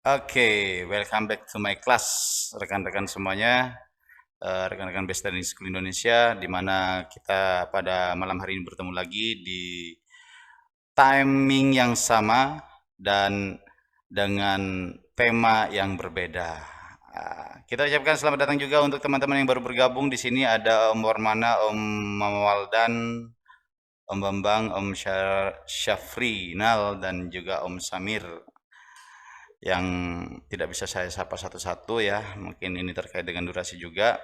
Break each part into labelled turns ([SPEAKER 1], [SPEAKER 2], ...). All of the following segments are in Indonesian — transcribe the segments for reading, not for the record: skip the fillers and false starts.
[SPEAKER 1] Oke, welcome back to my class, rekan-rekan semuanya, rekan-rekan Best Learning School Indonesia, di mana kita pada malam hari ini bertemu lagi di timing yang sama dan dengan tema yang berbeda. Kita ucapkan selamat datang juga untuk teman-teman yang baru bergabung di sini. Ada Om Warmana, Om Mawaldan, Om Bambang, Om Syafrinal, dan juga Om Samir yang tidak bisa saya sapa satu-satu ya. Mungkin ini terkait dengan durasi juga.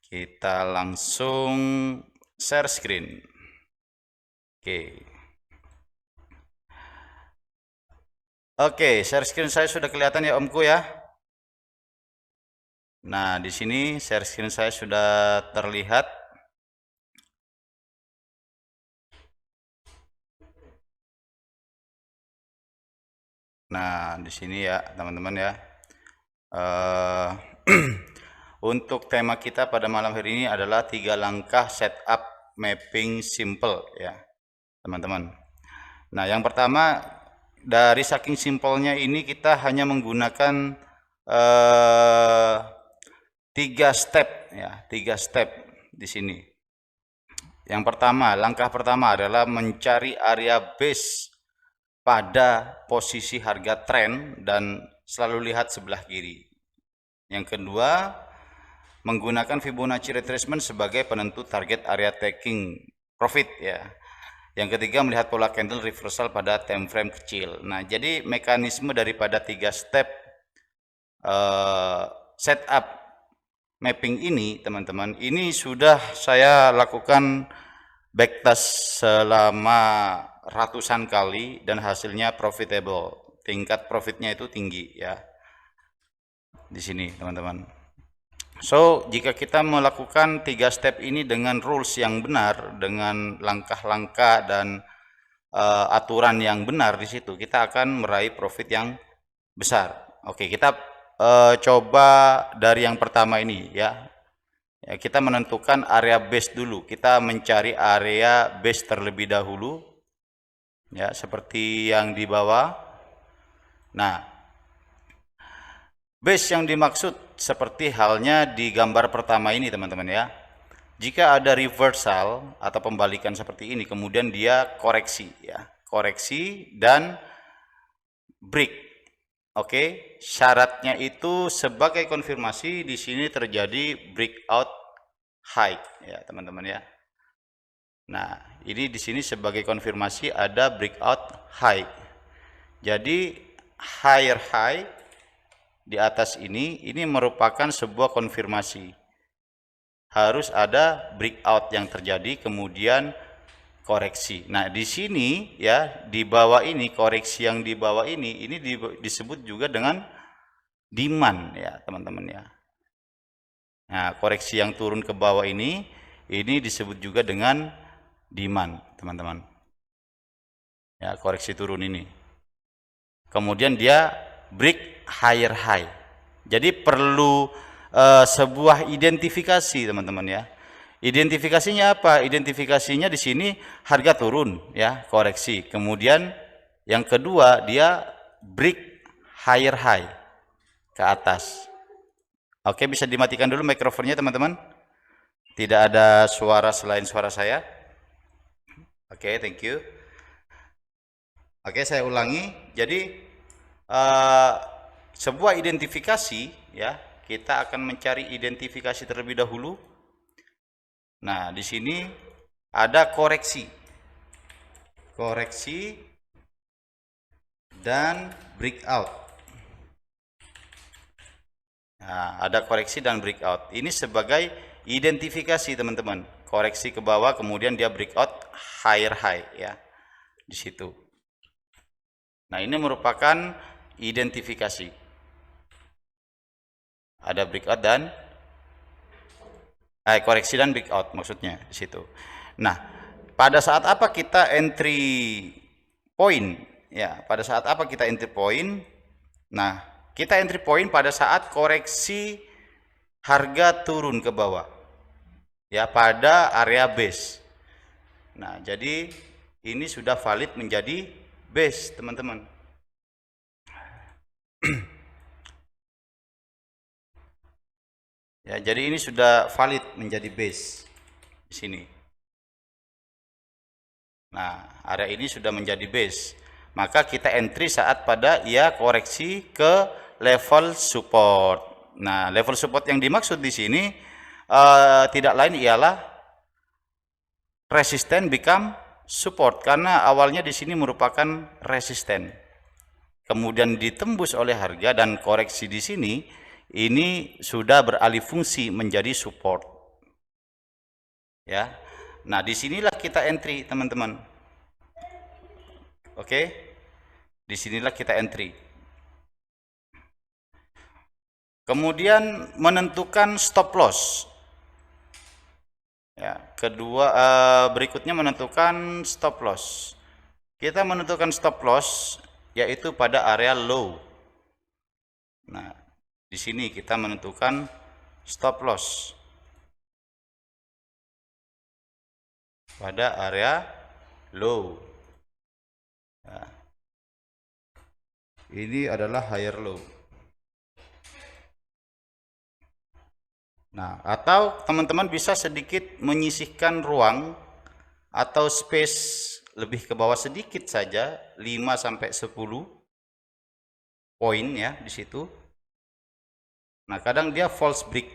[SPEAKER 1] Kita langsung share screen. Oke. Oke, share screen saya sudah kelihatan ya Omku ya. Nah, di sini share screen saya sudah terlihat. Nah, di sini ya teman-teman ya. Untuk tema kita pada malam hari ini adalah 3 langkah setup mapping simple ya, teman-teman. Nah, yang pertama dari saking simpelnya ini kita hanya menggunakan 3 step ya, 3 step di sini. Yang pertama, langkah pertama adalah mencari area base pada posisi harga tren dan selalu lihat sebelah kiri. Yang kedua, menggunakan Fibonacci retracement sebagai penentu target area taking profit ya. Yang ketiga, melihat pola candle reversal pada time frame kecil. Nah, jadi mekanisme daripada 3 step setup mapping ini, teman-teman, ini sudah saya lakukan backtest selama ratusan kali dan hasilnya profitable. Tingkat profitnya itu tinggi ya. Di sini, teman-teman. So, jika kita melakukan 3 step ini dengan rules yang benar, dengan langkah-langkah dan aturan yang benar di situ, kita akan meraih profit yang besar. Oke, kita coba dari yang pertama ini ya. Ya, kita menentukan area base dulu. Kita mencari area base terlebih dahulu. Ya, seperti yang di bawah. Nah, base yang dimaksud seperti halnya di gambar pertama ini, teman-teman ya. Jika ada reversal atau pembalikan seperti ini, kemudian dia koreksi ya. Koreksi dan break. Oke, syaratnya itu sebagai konfirmasi di sini terjadi breakout high ya, teman-teman ya. Nah, ini di sini sebagai konfirmasi ada breakout high. Jadi higher high di atas ini merupakan sebuah konfirmasi. Harus ada breakout yang terjadi kemudian koreksi. Nah, di sini ya, di bawah ini koreksi yang di bawah ini disebut juga dengan demand ya, teman-teman ya. Nah, koreksi yang turun ke bawah ini disebut juga dengan demand, teman-teman. Ya, koreksi turun ini. Kemudian dia break higher high. Jadi perlu sebuah identifikasi, teman-teman ya. Identifikasinya apa? Identifikasinya di sini harga turun ya, koreksi. Kemudian yang kedua dia break higher high ke atas. Oke, bisa dimatikan dulu mikrofonnya, teman-teman. Tidak ada suara selain suara saya. Oke, thank you. Oke, saya ulangi. Jadi sebuah identifikasi ya, kita akan mencari identifikasi terlebih dahulu. Nah, di sini ada koreksi. Koreksi dan breakout. Nah, ada koreksi dan breakout. Ini sebagai identifikasi, teman-teman. Koreksi ke bawah kemudian dia breakout higher high ya. Di situ. Nah, ini merupakan identifikasi. Ada breakout dan koreksi dan breakout maksudnya di situ. Nah, pada saat apa kita entry point? Ya, pada saat apa kita entry point? Nah, kita entry point pada saat koreksi harga turun ke bawah. Ya, pada area base. Nah, jadi ini sudah valid menjadi base, teman-teman. Ya, jadi ini sudah valid menjadi base di sini. Nah, area ini sudah menjadi base. Maka kita entry saat pada ia koreksi ke level support. Nah, level support yang dimaksud di sini tidak lain ialah resisten become support, karena awalnya di sini merupakan resisten. Kemudian ditembus oleh harga dan koreksi di sini, ini sudah beralih fungsi menjadi support. Ya. Nah, disinilah kita entry, teman-teman. Oke. Disinilah kita entry. Kemudian menentukan stop loss. Ya, berikutnya menentukan stop loss. Kita menentukan stop loss yaitu pada area low. Nah, di sini kita menentukan stop loss pada area low. Nah, ini adalah higher low. Nah, atau teman-teman bisa sedikit menyisihkan ruang atau space lebih ke bawah sedikit saja, 5 sampai 10 poin ya di situ. Nah, kadang dia false break.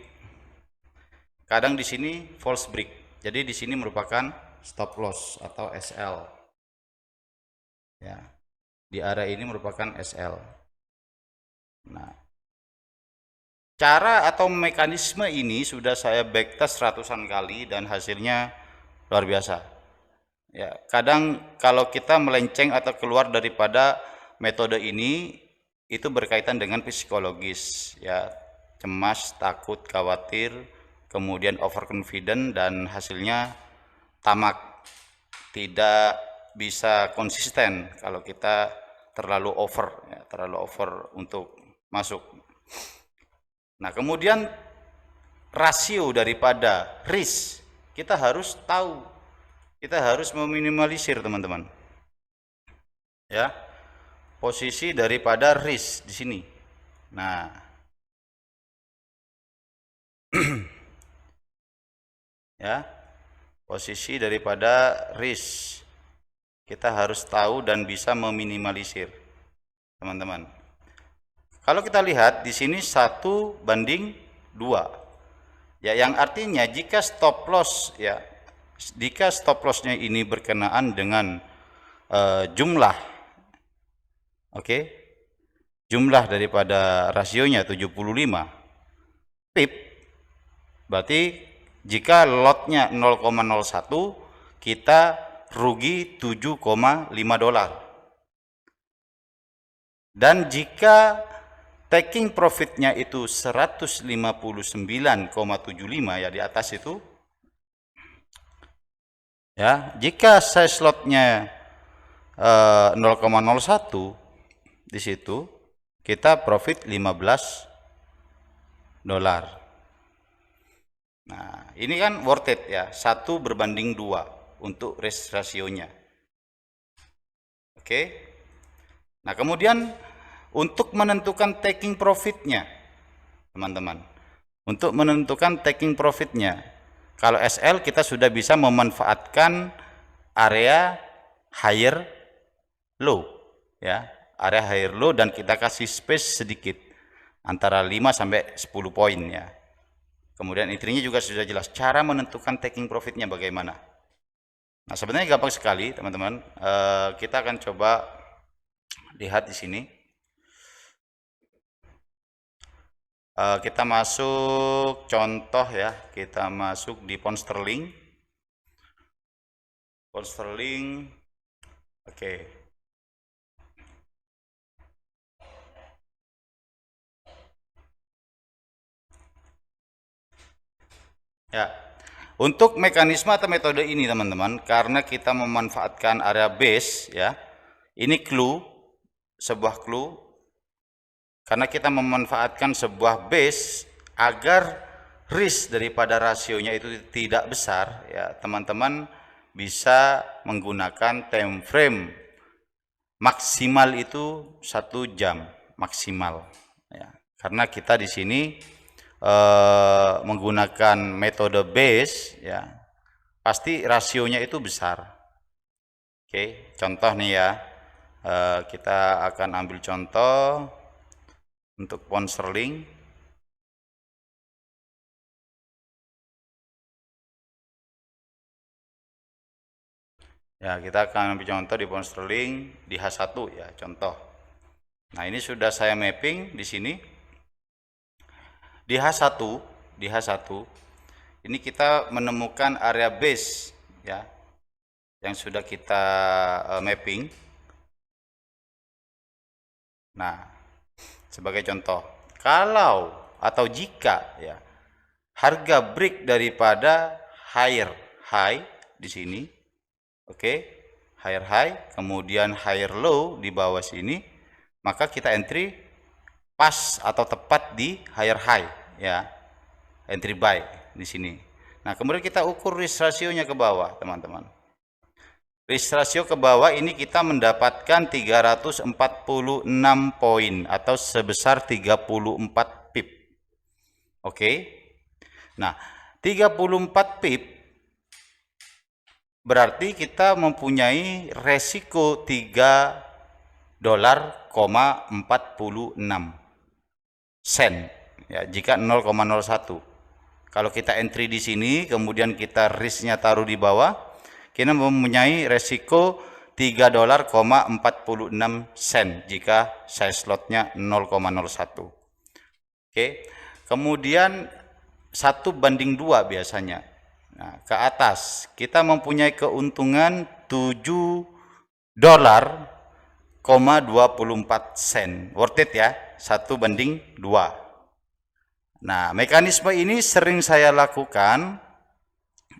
[SPEAKER 1] Kadang di sini false break. Jadi di sini merupakan stop loss atau SL. Ya. Di area ini merupakan SL. Nah, cara atau mekanisme ini sudah saya backtest ratusan kali dan hasilnya luar biasa. Ya, kadang kalau kita melenceng atau keluar daripada metode ini, itu berkaitan dengan psikologis, ya, cemas, takut, khawatir, kemudian overconfident dan hasilnya tamak, tidak bisa konsisten kalau kita terlalu over, ya, terlalu over untuk masuk. Nah, kemudian rasio daripada risk kita harus tahu, kita harus meminimalisir, teman-teman. Ya, posisi daripada risk di sini. Nah, ya, posisi daripada risk kita harus tahu dan bisa meminimalisir, teman-teman. Kalau kita lihat di sini 1:2, ya, yang artinya jika stop loss, ya, jika stop lossnya ini berkenaan dengan jumlah, oke, jumlah daripada rasionya 75 pip, berarti jika lotnya 0,01 kita rugi 7,5 dolar. Dan jika taking profitnya itu 159,75, ya, di atas itu, ya, jika size lotnya 0,01 di situ kita profit 15 dolar. Nah, ini kan worth it, ya, 1:2 untuk risk rasionya. Oke. Nah, kemudian untuk menentukan taking profitnya, teman-teman, untuk menentukan taking profitnya, kalau SL kita sudah bisa memanfaatkan area higher low, ya, area higher low, dan kita kasih space sedikit antara 5 sampai 10 poin, ya. Kemudian intinya juga sudah jelas cara menentukan taking profitnya bagaimana. Nah, sebenarnya gampang sekali, teman-teman. Kita akan coba lihat di sini. Kita masuk contoh, ya, kita masuk di pound sterling. Pound sterling, oke. Ya, untuk mekanisme atau metode ini, teman-teman, karena kita memanfaatkan area base, ya, ini clue, sebuah clue. Karena kita memanfaatkan sebuah base agar risk daripada rasionya itu tidak besar, ya, teman-teman bisa menggunakan time frame maksimal itu 1 jam, maksimal ya. Karena kita di sini menggunakan metode base ya, pasti rasionya itu besar. Oke, contoh nih ya, kita akan ambil contoh untuk pound sterling. Ya, kita akan ambil contoh di pound sterling di H1 ya, contoh. Nah, ini sudah saya mapping di sini. Di H1, ini kita menemukan area base ya yang sudah kita mapping. Nah, sebagai contoh, kalau atau jika ya harga break daripada higher high di sini, oke, higher high, kemudian higher low di bawah sini, maka kita entry pas atau tepat di higher high ya, entry buy di sini. Nah, kemudian kita ukur risk ratio-nya ke bawah, teman-teman. Risk ratio ke bawah ini kita mendapatkan 346 poin atau sebesar 34 pip. Oke. Nah, 34 pip berarti kita mempunyai resiko 3 $46 sen ya jika 0,01. Kalau kita entry di sini kemudian kita risknya taruh di bawah, kita mempunyai resiko 3 $46 sen jika size slotnya 0,01. Oke, kemudian 1:2 biasanya. Nah, ke atas kita mempunyai keuntungan 7 $24 sen, worth it ya, 1:2. Nah, mekanisme ini sering saya lakukan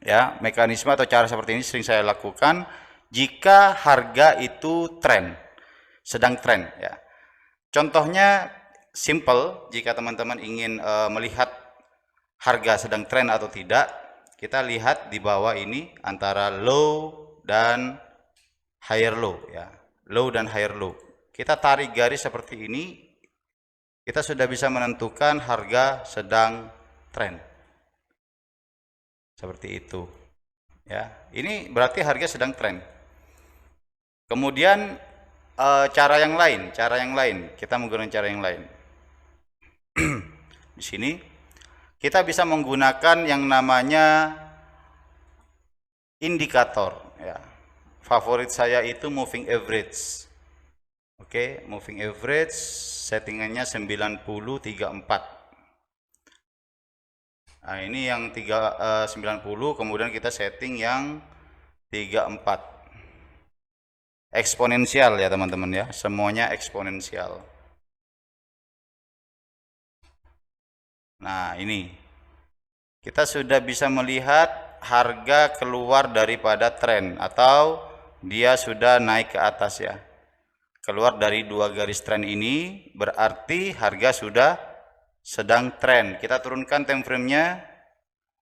[SPEAKER 1] ya, mekanisme atau cara seperti ini sering saya lakukan jika harga itu sedang tren ya. Contohnya simple, jika teman-teman ingin melihat harga sedang tren atau tidak, kita lihat di bawah ini antara low dan higher low ya, low dan higher low. Kita tarik garis seperti ini, kita sudah bisa menentukan harga sedang tren. Seperti itu. Ya, ini berarti harga sedang tren. Kemudian cara yang lain, kita menggunakan cara yang lain. Di sini kita bisa menggunakan yang namanya indikator ya. Favorit saya itu moving average. Oke, moving average settingannya 9034. Nah, ini yang 90, kemudian kita setting yang 34. Eksponensial ya teman-teman ya, semuanya eksponensial. Nah, ini kita sudah bisa melihat harga keluar daripada tren atau dia sudah naik ke atas ya. Keluar dari dua garis tren ini berarti harga sudah sedang tren. Kita turunkan time frame-nya.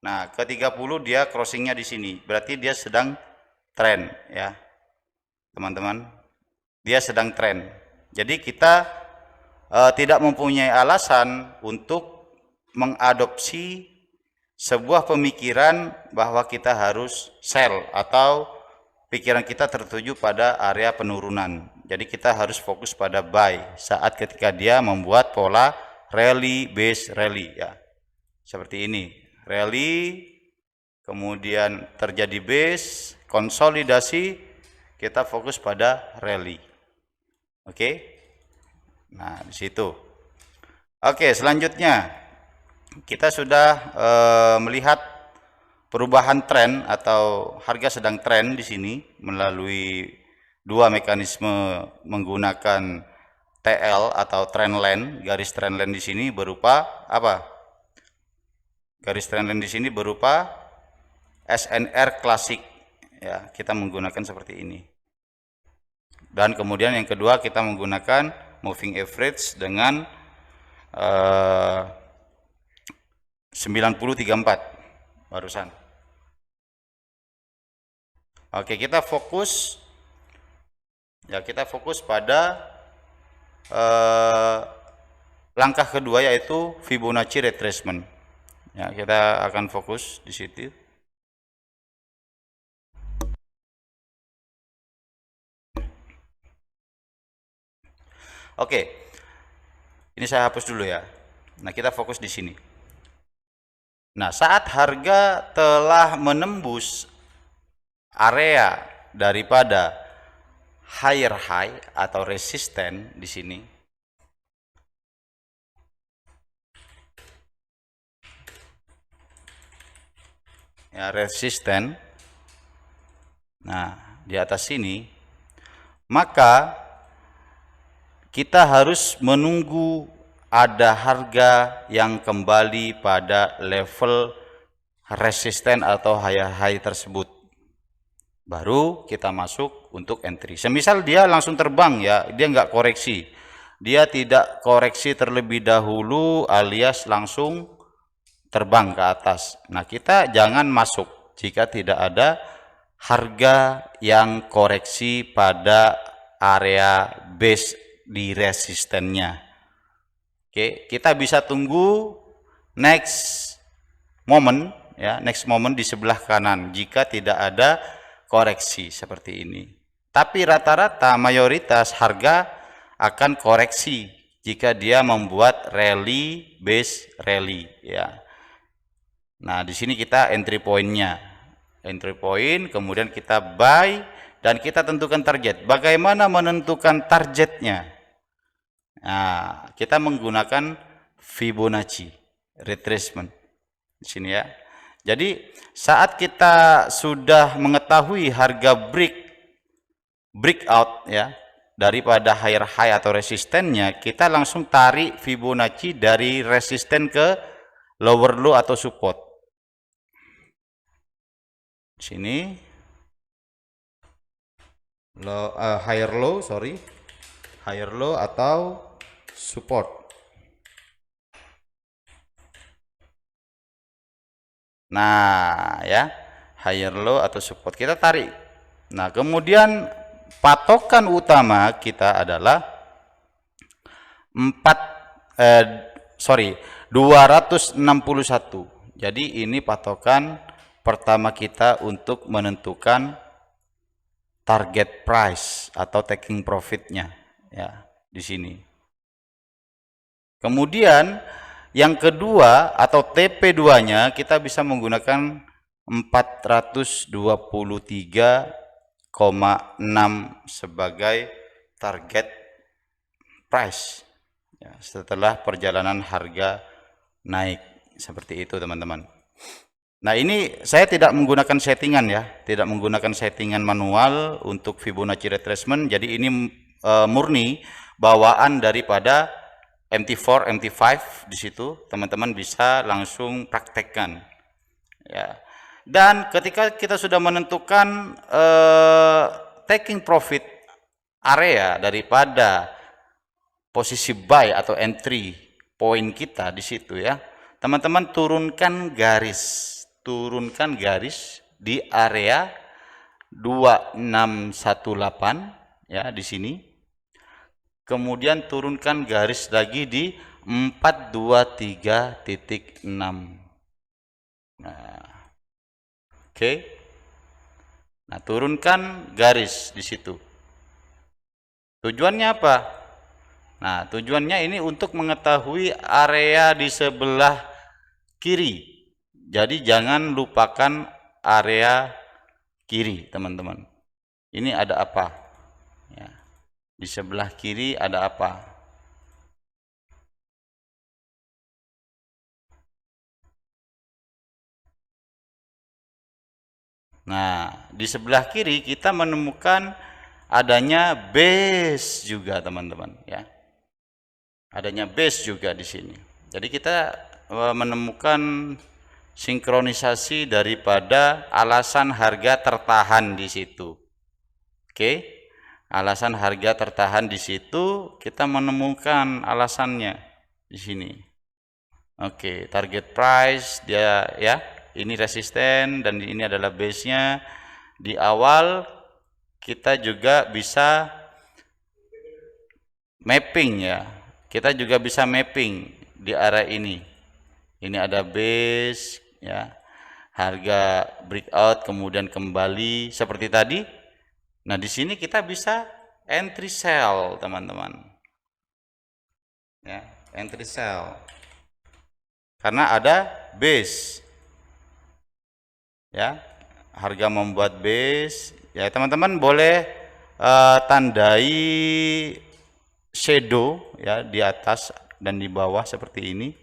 [SPEAKER 1] Nah, ke 30 dia crossingnya di sini. Berarti dia sedang tren ya. Teman-teman, dia sedang tren. Jadi kita tidak mempunyai alasan untuk mengadopsi sebuah pemikiran bahwa kita harus sell atau pikiran kita tertuju pada area penurunan. Jadi kita harus fokus pada buy saat ketika dia membuat pola rally base rally ya. Seperti ini. Rally, kemudian terjadi base, konsolidasi, kita fokus pada rally. Oke. Nah, di situ. Oke, selanjutnya kita sudah melihat perubahan tren atau harga sedang tren di sini melalui dua mekanisme menggunakan TL atau trend line. Garis trend line di sini berupa apa? Garis trend line di sini berupa SNR klasik ya, kita menggunakan seperti ini. Dan kemudian yang kedua kita menggunakan moving average dengan 9034 barusan. Oke, kita fokus ya, kita fokus pada langkah kedua yaitu Fibonacci retracement. Ya, kita akan fokus di situ. Oke, ini saya hapus dulu ya. Nah, kita fokus di sini. Nah, saat harga telah menembus area daripada higher high atau resisten di sini, ya, resisten. Nah, di atas sini, maka kita harus menunggu ada harga yang kembali pada level resisten atau high tersebut, baru kita masuk untuk entry. Semisal dia langsung terbang, ya, dia nggak koreksi, dia tidak koreksi terlebih dahulu alias langsung terbang ke atas. Nah, kita jangan masuk jika tidak ada harga yang koreksi pada area base di resistennya. Oke, kita bisa tunggu next moment, ya, next moment di sebelah kanan jika tidak ada koreksi seperti ini. Tapi rata-rata mayoritas harga akan koreksi jika dia membuat rally base rally, ya. Nah, di sini kita entry point-nya. Entry point, kemudian kita buy dan kita tentukan target. Bagaimana menentukan targetnya? Nah, kita menggunakan Fibonacci retracement di sini, ya. Jadi saat kita sudah mengetahui harga breakout, ya, daripada higher high atau resistennya, kita langsung tarik Fibonacci dari resisten ke lower low atau support. Di sini higher low atau support. Nah, ya, higher low atau support kita tarik. Nah, kemudian patokan utama kita adalah 261. Jadi ini patokan pertama kita untuk menentukan target price atau taking profitnya, ya, di sini. Kemudian yang kedua atau TP2-nya kita bisa menggunakan 423,6 sebagai target price, ya, setelah perjalanan harga naik seperti itu, teman-teman. Nah, ini saya tidak menggunakan settingan, ya, tidak menggunakan settingan manual untuk Fibonacci retracement. Jadi ini murni bawaan daripada MT4, MT5 di situ. Teman-teman bisa langsung praktekkan, ya. Dan ketika kita sudah menentukan taking profit area daripada posisi buy atau entry point kita di situ, ya, teman-teman turunkan garis di area 2618, ya, di sini. Kemudian turunkan garis lagi di 423.6. Nah, oke. Nah, turunkan garis di situ. Tujuannya apa? Nah, tujuannya ini untuk mengetahui area di sebelah kiri. Jadi jangan lupakan area kiri, teman-teman. Ini ada apa? Ya. Di sebelah kiri ada apa? Nah, di sebelah kiri kita menemukan adanya base juga, teman-teman, ya. Adanya base juga di sini. Jadi kita menemukan sinkronisasi daripada alasan harga tertahan di situ. Oke, alasan harga tertahan di situ kita menemukan alasannya di sini. Oke, target price dia, ya, ini resisten dan ini adalah base-nya. Di awal kita juga bisa mapping ya. Kita juga bisa mapping di area ini. Ini ada base ya. Harga breakout kemudian kembali seperti tadi. Nah, di sini kita bisa entry sell, teman-teman. Ya, entry sell. Karena ada base. Ya. Harga membuat base. Ya, teman-teman boleh tandai shadow ya di atas dan di bawah seperti ini.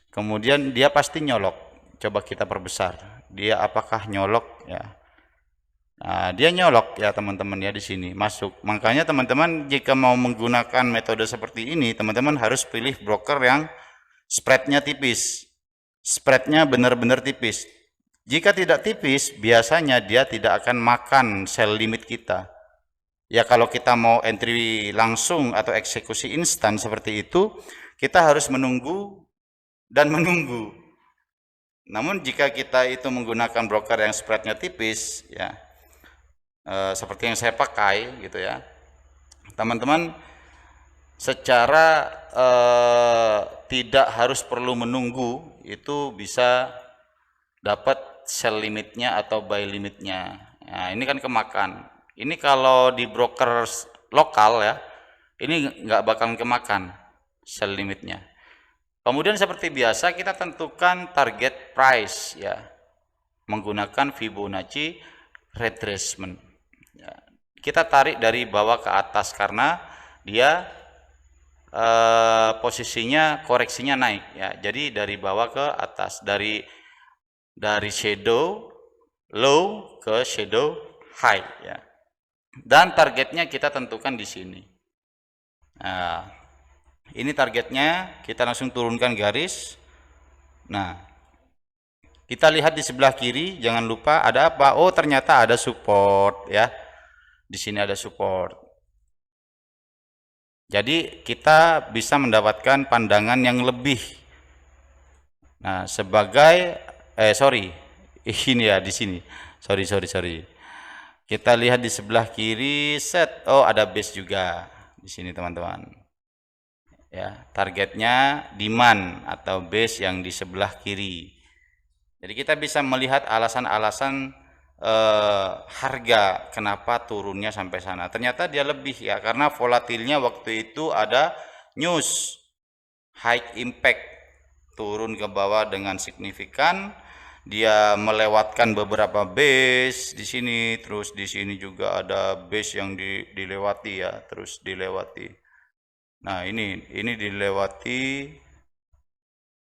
[SPEAKER 1] Kemudian dia pasti nyolok. Coba kita perbesar. Dia apakah nyolok ya? Nah, dia nyolok ya teman-teman ya di sini masuk. Makanya teman-teman jika mau menggunakan metode seperti ini, teman-teman harus pilih broker yang spreadnya tipis. Spreadnya benar-benar tipis. Jika tidak tipis, biasanya dia tidak akan makan sell limit kita. Ya kalau kita mau entry langsung atau eksekusi instan seperti itu, kita harus menunggu dan menunggu. Namun jika kita itu menggunakan broker yang spreadnya tipis, ya seperti yang saya pakai gitu ya, teman-teman secara tidak harus perlu menunggu, itu bisa dapat sell limitnya atau buy limitnya. Nah, ini kan kemakan. Ini kalau di broker lokal ya, ini nggak bakal kemakan sell limitnya. Kemudian seperti biasa kita tentukan target price ya, menggunakan Fibonacci retracement. Ya, kita tarik dari bawah ke atas karena dia posisinya koreksinya naik ya. Jadi dari bawah ke atas, dari shadow low ke shadow high ya. Dan targetnya kita tentukan di sini. Nah, ini targetnya, kita langsung turunkan garis. Nah, kita lihat di sebelah kiri, jangan lupa ada apa? Oh, ternyata ada support ya. Di sini ada support. Jadi kita bisa mendapatkan pandangan yang lebih. Nah, sebagai ini ya di sini. Sorry. Kita lihat di sebelah kiri, set. Oh, ada base juga di sini, teman-teman. Ya, targetnya demand atau base yang di sebelah kiri. Jadi kita bisa melihat alasan-alasan harga kenapa turunnya sampai sana. Ternyata dia lebih ya, karena volatilnya waktu itu ada news high impact, turun ke bawah dengan signifikan. Dia melewatkan beberapa base di sini, terus di sini juga ada base yang dilewati ya, terus dilewati. Nah, ini dilewati,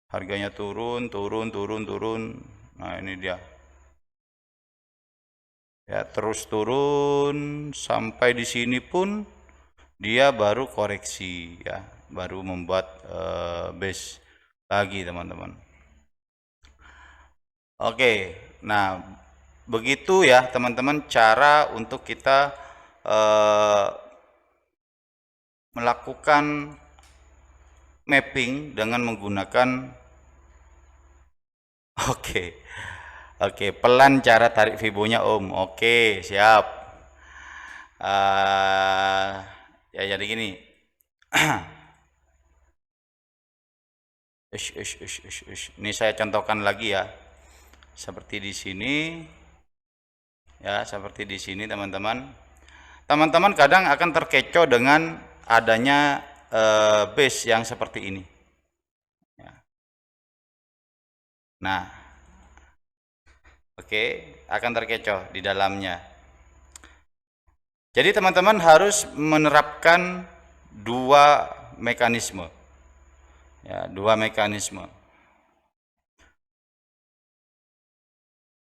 [SPEAKER 1] harganya turun. Nah, ini dia. Ya, terus turun sampai di sini pun dia baru koreksi ya, baru membuat base lagi, teman-teman. Oke, nah begitu ya teman-teman cara untuk kita melakukan mapping dengan menggunakan Oke, pelan cara tarik fibonya Om. Oke, siap. Ya jadi gini. Ini saya contohkan lagi ya. Seperti di sini. Ya, seperti di sini teman-teman. Teman-teman kadang akan terkecoh dengan adanya base yang seperti ini. Ya. Nah, oke, akan terkecoh di dalamnya. Jadi teman-teman harus menerapkan dua mekanisme. Ya, dua mekanisme.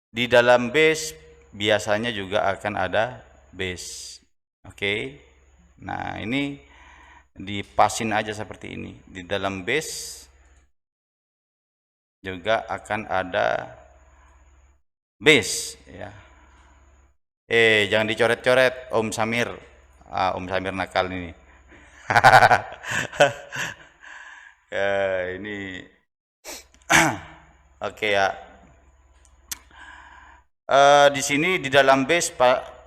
[SPEAKER 1] Di dalam base biasanya juga akan ada base. Oke. Nah, ini dipasin aja seperti ini. Di dalam base juga akan ada base ya. Jangan dicoret-coret Om Samir. Om Samir nakal ini. Ini oke ya. Di sini di dalam base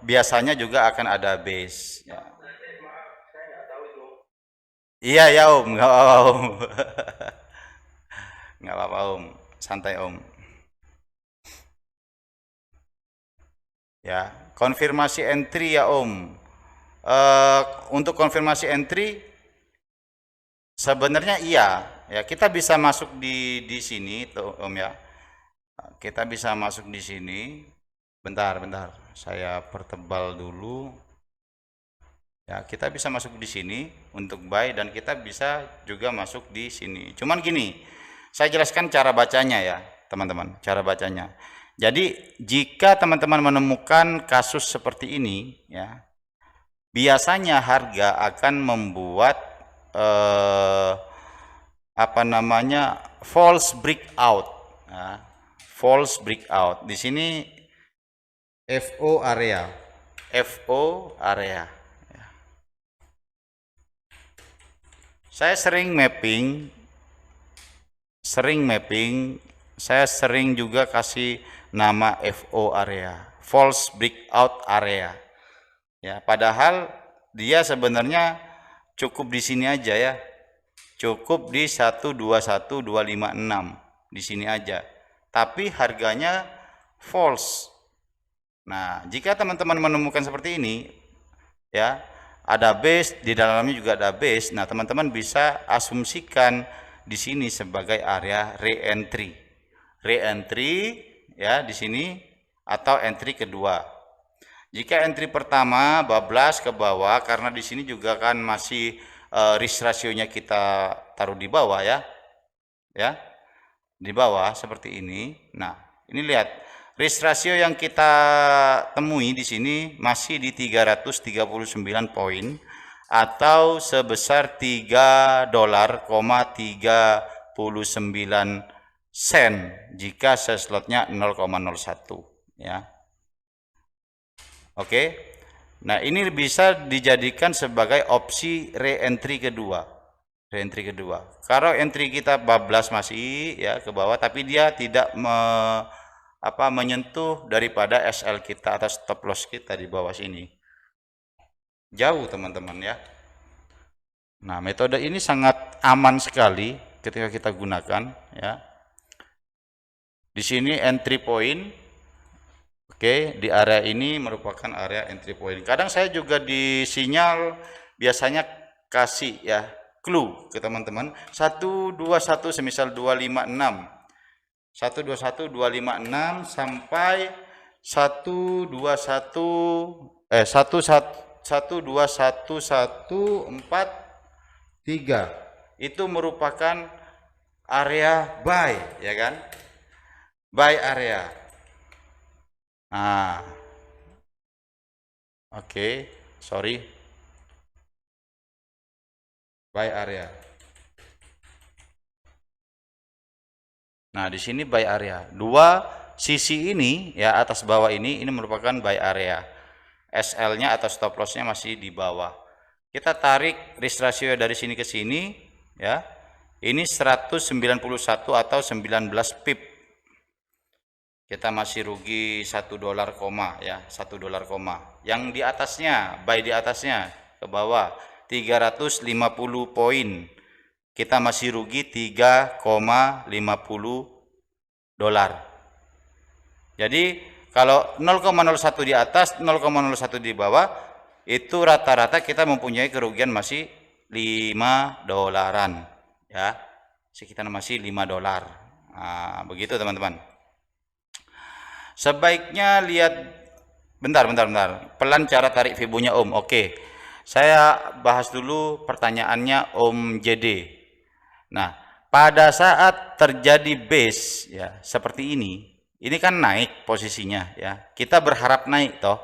[SPEAKER 1] biasanya juga akan ada base ya. Iya ya Om, nggak apa-apa Om. Nggak apa-apa Om, santai Om. Ya, konfirmasi entry ya Om. Eh, untuk konfirmasi entry sebenarnya iya, ya kita bisa masuk di sini tuh Om ya. Kita bisa masuk di sini. Bentar, bentar. Saya pertebal dulu. Ya, kita bisa masuk di sini untuk buy dan kita bisa juga masuk di sini. Cuman gini, saya jelaskan cara bacanya ya, teman-teman. Cara bacanya. Jadi, jika teman-teman menemukan kasus seperti ini ya, biasanya harga akan membuat eh, apa namanya? False breakout. Ya, false breakout. Di sini FO area. FO area. Saya sering mapping, saya sering juga kasih nama FO area, false breakout area. Ya, padahal dia sebenarnya cukup di sini aja ya. Cukup di 121256 di sini aja. Tapi harganya false. Nah, jika teman-teman menemukan seperti ini, ya, ada base, di dalamnya juga ada base. Nah, teman-teman bisa asumsikan di sini sebagai area re-entry. Re-entry ya di sini atau entry kedua. Jika entry pertama bablas ke bawah karena di sini juga kan masih risk rasionya kita taruh di bawah ya. Ya. Di bawah seperti ini. Nah, ini lihat risk ratio yang kita temui di sini masih di 339 poin atau sebesar 3 dolar, 39 sen jika slotnya 0,01 ya. Oke. Nah, ini bisa dijadikan sebagai opsi re-entry kedua. Re-entry kedua. Kalau entry kita bablas masih ya ke bawah tapi dia tidak menyentuh daripada SL kita atau stop loss kita di bawah sini. Jauh teman-teman ya. Nah, metode ini sangat aman sekali ketika kita gunakan ya. Di sini entry point. Oke, di area ini merupakan area entry point. Kadang saya juga di sinyal biasanya kasih ya clue ke teman-teman 121 semisal 256 121 256 sampai 121 121 143 itu merupakan area buy ya kan, buy area. Nah, oke, sorry, buy area. Nah, di sini buy area. Dua sisi ini ya atas bawah ini merupakan buy area. SL-nya atau stop loss-nya masih di bawah. Kita tarik risk ratio dari sini ke sini ya. Ini 191 atau 19 pip. Kita masih rugi 1 dolar koma ya, 1 dolar koma. Yang di atasnya, buy di atasnya ke bawah 350 poin. Kita masih rugi 3,50 dolar. Jadi kalau 0,01 di atas, 0,01 di bawah, itu rata-rata kita mempunyai kerugian masih 5 dolaran ya. Sekitar masih 5 dolar. Nah, begitu teman-teman. Sebaiknya lihat bentar. Pelan cara tarik fibonya Om. Oke. Saya bahas dulu pertanyaannya Om JD. Nah, pada saat terjadi base ya seperti ini kan naik posisinya ya. Kita berharap naik toh.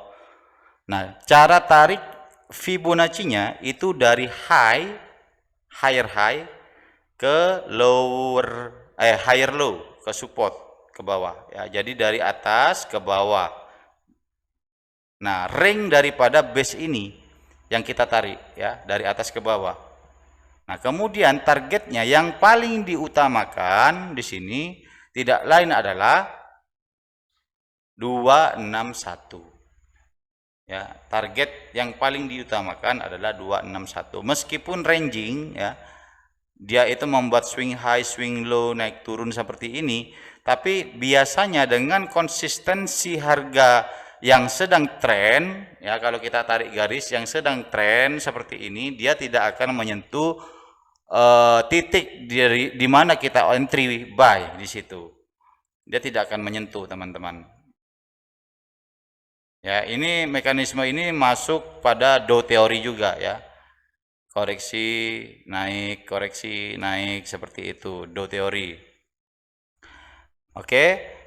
[SPEAKER 1] Nah, cara tarik Fibonacci-nya itu dari higher high ke higher low ke support ke bawah ya. Jadi dari atas ke bawah. Nah, ring daripada base ini yang kita tarik ya, dari atas ke bawah. Nah, kemudian targetnya yang paling diutamakan di sini tidak lain adalah 261. Ya, target yang paling diutamakan adalah 261. Meskipun ranging ya, dia itu membuat swing high, swing low, naik turun seperti ini, tapi biasanya dengan konsistensi harga yang sedang tren, ya kalau kita tarik garis yang sedang tren seperti ini, dia tidak akan menyentuh titik di mana kita entry buy di situ. Dia tidak akan menyentuh, teman-teman. Ya, ini mekanisme ini masuk pada Do teori juga ya. Koreksi naik seperti itu, Do teori. Oke,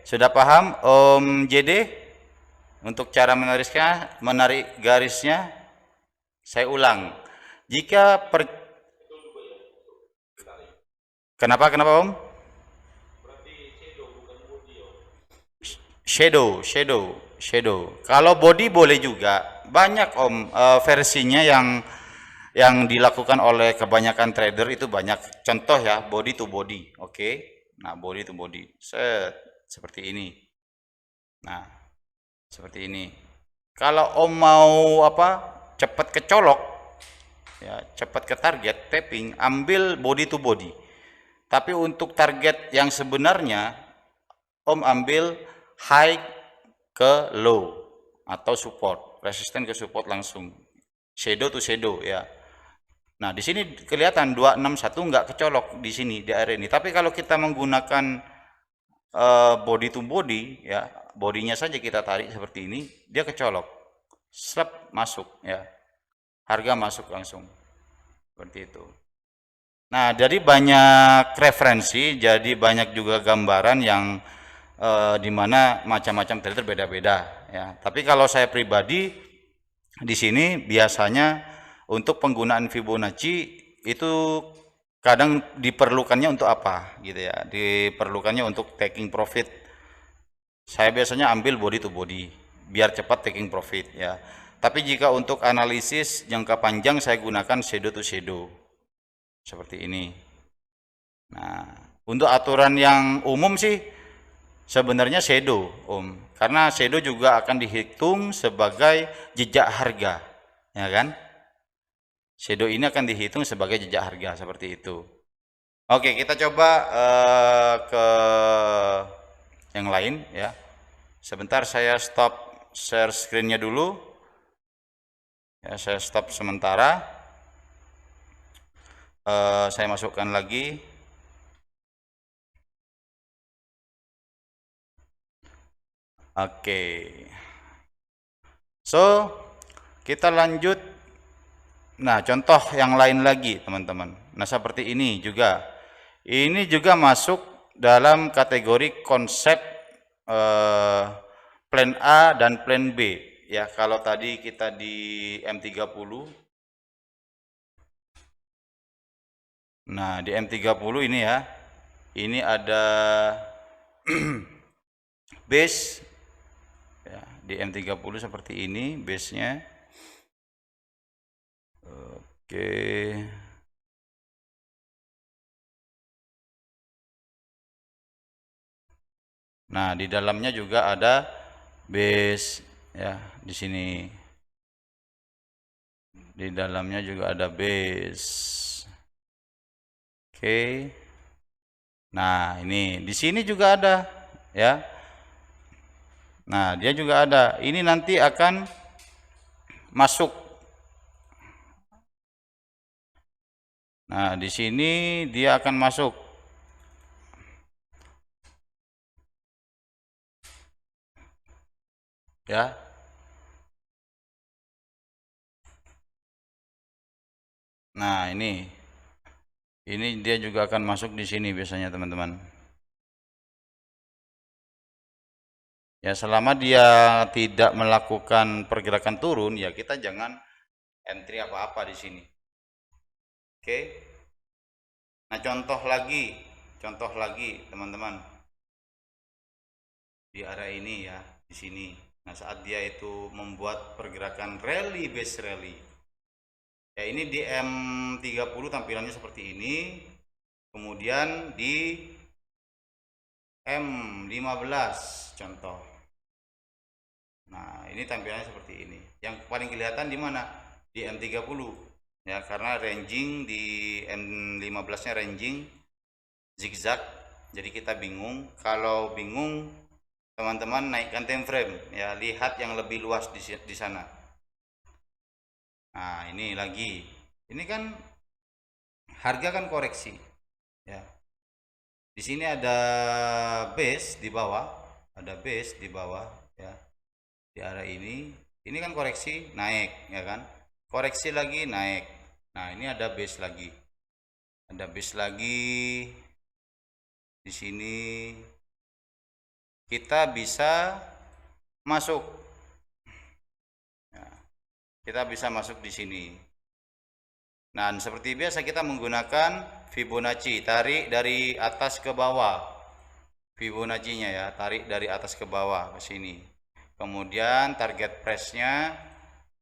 [SPEAKER 1] sudah paham Om JD? Untuk cara menarik garisnya, saya ulang. Kenapa Om? Shadow. Kalau body boleh juga. Banyak Om, versinya yang dilakukan oleh kebanyakan trader itu banyak. Contoh ya, body to body. Oke. Nah, body to body. Seperti ini. Nah, seperti ini. Kalau Om mau cepat kecolok ya, cepat ke target tapping, ambil body to body. Tapi untuk target yang sebenarnya Om ambil high ke low atau support, resisten ke support langsung. Shadow to shadow ya. Nah, di sini kelihatan 261 nggak kecolok di sini di area ini. Tapi kalau kita menggunakan body to body ya, bodinya saja kita tarik seperti ini, dia kecolok. Slap masuk ya. Harga masuk langsung. Seperti itu. Nah, jadi banyak referensi, jadi banyak juga gambaran yang di mana macam-macam trader beda-beda ya. Tapi kalau saya pribadi di sini biasanya untuk penggunaan Fibonacci itu kadang diperlukannya untuk apa gitu ya. Diperlukannya untuk taking profit. Saya biasanya ambil body to body biar cepat taking profit ya. Tapi jika untuk analisis jangka panjang saya gunakan shadow to shadow. Seperti ini. Nah, untuk aturan yang umum sih sebenarnya shadow, Om. Karena shadow juga akan dihitung sebagai jejak harga, ya kan? Shadow ini akan dihitung sebagai jejak harga seperti itu. Oke, kita coba ke yang lain ya. Sebentar saya stop share screen-nya dulu. Ya, saya stop sementara. Saya masukkan lagi. Oke. So, kita lanjut. Nah, contoh yang lain lagi, teman-teman. Nah, seperti ini juga. Ini juga masuk dalam kategori konsep plan A dan plan B. Ya, kalau tadi kita di M30. Nah, di M30 ini ya. Ini ada base ya, di M30 seperti ini base-nya. Oke. Nah, di dalamnya juga ada base ya, di sini. Di dalamnya juga ada base. Oke. Nah, ini di sini juga ada ya. Nah, dia juga ada. Ini nanti akan masuk. Nah, di sini dia akan masuk. Ya. Nah, ini dia juga akan masuk di sini biasanya, teman-teman. Ya, selama dia tidak melakukan pergerakan turun, ya kita jangan entry apa-apa di sini. Oke. Nah, contoh lagi, teman-teman. Di area ini ya, di sini. Nah, saat dia itu membuat pergerakan rally base rally. Ya, ini di M30 tampilannya seperti ini. Kemudian di M15 contoh. Nah, ini tampilannya seperti ini. Yang paling kelihatan di mana? Di M30. Ya, karena ranging di M15-nya ranging zigzag. Jadi kita bingung. Kalau bingung, teman-teman naikkan time frame ya, lihat yang lebih luas di sana. Nah, ini lagi. Ini kan harga kan koreksi. Ya. Di sini ada base di bawah, ada base di bawah ya. Di arah ini kan koreksi naik ya kan, koreksi lagi naik. Nah, ini ada base lagi, ada base lagi di sini. Kita bisa masuk ya, kita bisa masuk di sini. Nah, seperti biasa kita menggunakan Fibonacci, tarik dari atas ke bawah. Fibonacci-nya ya, tarik dari atas ke bawah ke sini. Kemudian target price-nya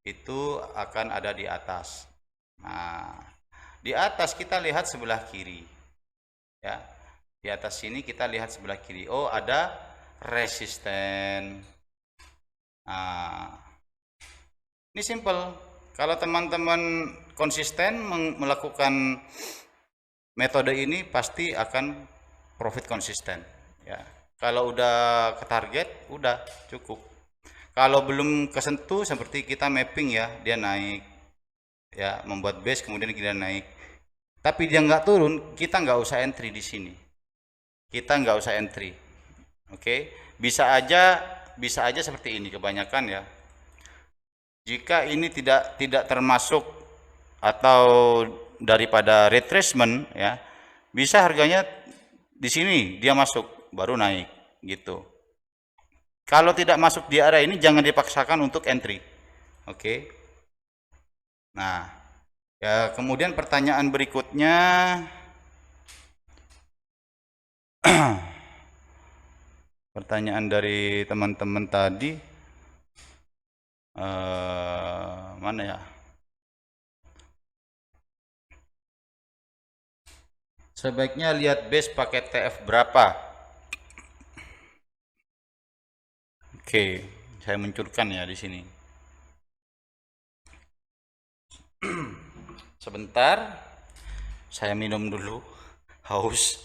[SPEAKER 1] itu akan ada di atas. Nah, di atas kita lihat sebelah kiri. Ya. Di atas sini kita lihat sebelah kiri. Oh, ada resisten. Nah, ini simple. Kalau teman-teman konsisten melakukan metode ini, pasti akan profit konsisten ya. Kalau udah ke target, udah cukup. Kalau belum kesentuh, seperti kita mapping ya, dia naik ya, membuat base kemudian kita naik, tapi dia nggak turun, kita nggak usah entry di sini. Kita nggak usah entry. Oke, bisa aja seperti ini kebanyakan ya. Jika ini tidak termasuk atau daripada retracement ya, bisa harganya di sini dia masuk baru naik gitu. Kalau tidak masuk di area ini, jangan dipaksakan untuk entry. Oke. Nah, ya kemudian pertanyaan berikutnya, pertanyaan dari teman-teman tadi, mana ya? Sebaiknya lihat base pakai TF berapa? Oke, saya munculkan ya di sini. Sebentar, saya minum dulu, haus.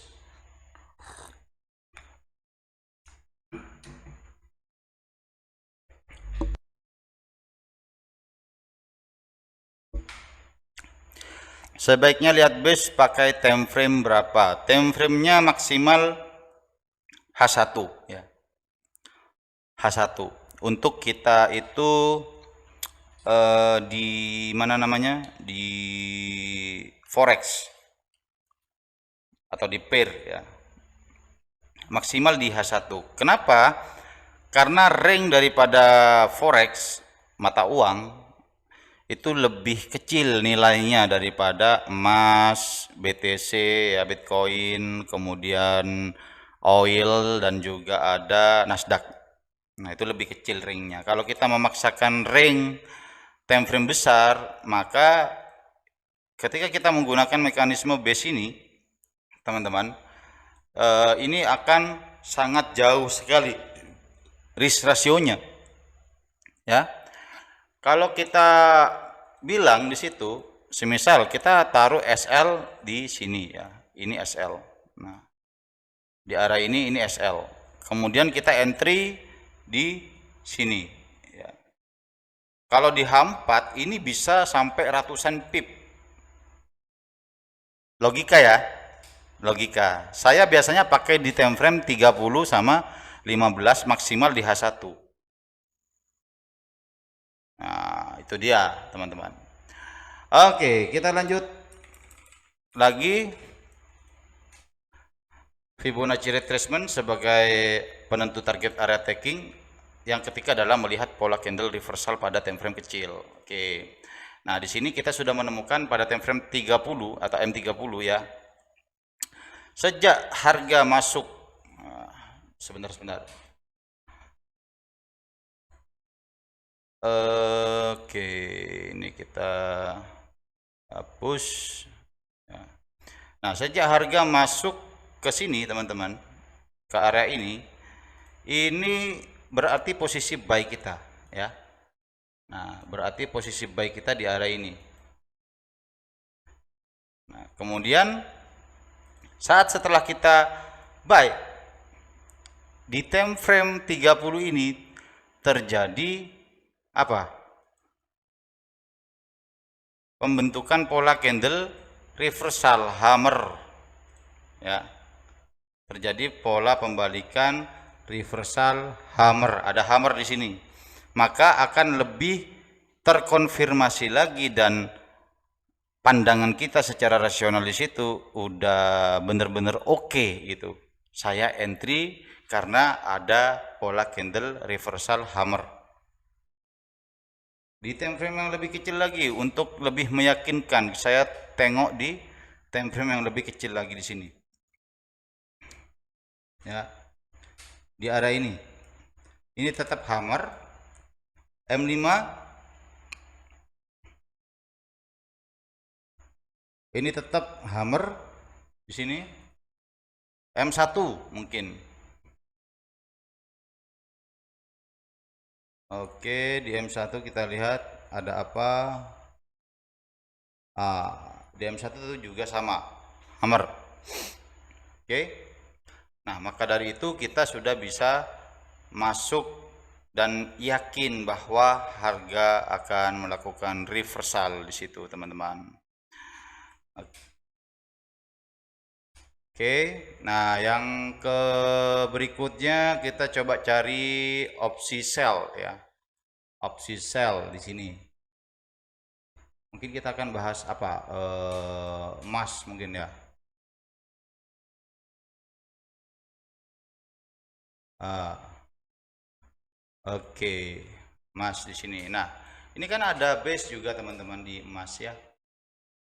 [SPEAKER 1] Sebaiknya lihat base pakai time frame berapa? Time frame-nya maksimal H1 ya. H1. Untuk kita itu di mana namanya? Di forex atau di pair ya. Maksimal di H1. Kenapa? Karena range daripada forex mata uang itu lebih kecil nilainya daripada emas, BTC ya, Bitcoin, kemudian oil, dan juga ada Nasdaq. Nah, itu lebih kecil ringnya. Kalau kita memaksakan ring time frame besar, maka ketika kita menggunakan mekanisme base ini, teman-teman, ini akan sangat jauh sekali risk rasionya ya. Kalau kita bilang di situ, semisal kita taruh SL di sini ya, ini SL. Nah, di arah ini SL. Kemudian kita entry di sini. Ya. Kalau di H4 ini bisa sampai ratusan pip. Logika ya, logika. Saya biasanya pakai di time frame 30 sama 15, maksimal di H1. Nah, itu dia teman-teman. Oke, kita lanjut lagi. Fibonacci retracement sebagai penentu target area taking yang ketiga adalah melihat pola candle reversal pada time frame kecil. Oke. Nah, di sini kita sudah menemukan pada time frame 30 atau M30 ya. Sejak harga masuk, sebentar. Oke, ini kita hapus. Nah, sejak harga masuk ke sini teman-teman, ke area ini berarti posisi buy kita ya. Nah, berarti posisi buy kita di area ini. Nah, kemudian saat setelah kita buy di time frame 30 ini terjadi apa? Pembentukan pola candle reversal hammer, ya. Terjadi pola pembalikan reversal hammer, ada hammer di sini, maka akan lebih terkonfirmasi lagi dan pandangan kita secara rasional di situ udah bener-bener oke gitu. Saya entry karena ada pola candle reversal hammer. Di time frame yang lebih kecil lagi untuk lebih meyakinkan, saya tengok di time frame yang lebih kecil lagi di sini. Ya. Di area ini. Ini tetap hammer M5. Ini tetap hammer di sini. M1 mungkin. Oke, di M1 kita lihat ada apa? Di M1 itu juga sama, hammer. Oke. Nah, maka dari itu kita sudah bisa masuk dan yakin bahwa harga akan melakukan reversal di situ, teman-teman. Oke, nah yang ke berikutnya kita coba cari opsi sell ya. Opsi sell di sini. Mungkin kita akan bahas apa? Emas mungkin ya. Oke, emas di sini. Nah, ini kan ada base juga teman-teman di emas ya.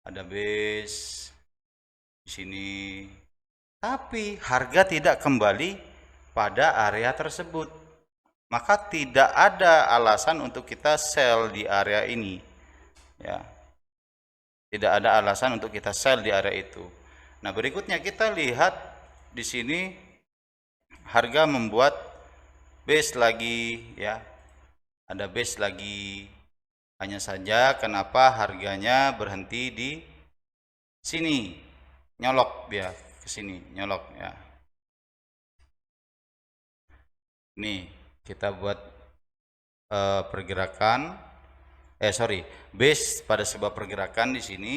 [SPEAKER 1] Ada base di sini. Tapi harga tidak kembali pada area tersebut. Maka tidak ada alasan untuk kita sell di area ini. Ya. Tidak ada alasan untuk kita sell di area itu. Nah, berikutnya kita lihat di sini harga membuat base lagi ya. Ada base lagi. Hanya saja kenapa harganya berhenti di sini. Nyolok ya, ke sini, nyolok ya. Nih, kita buat pergerakan base pada sebuah pergerakan di sini.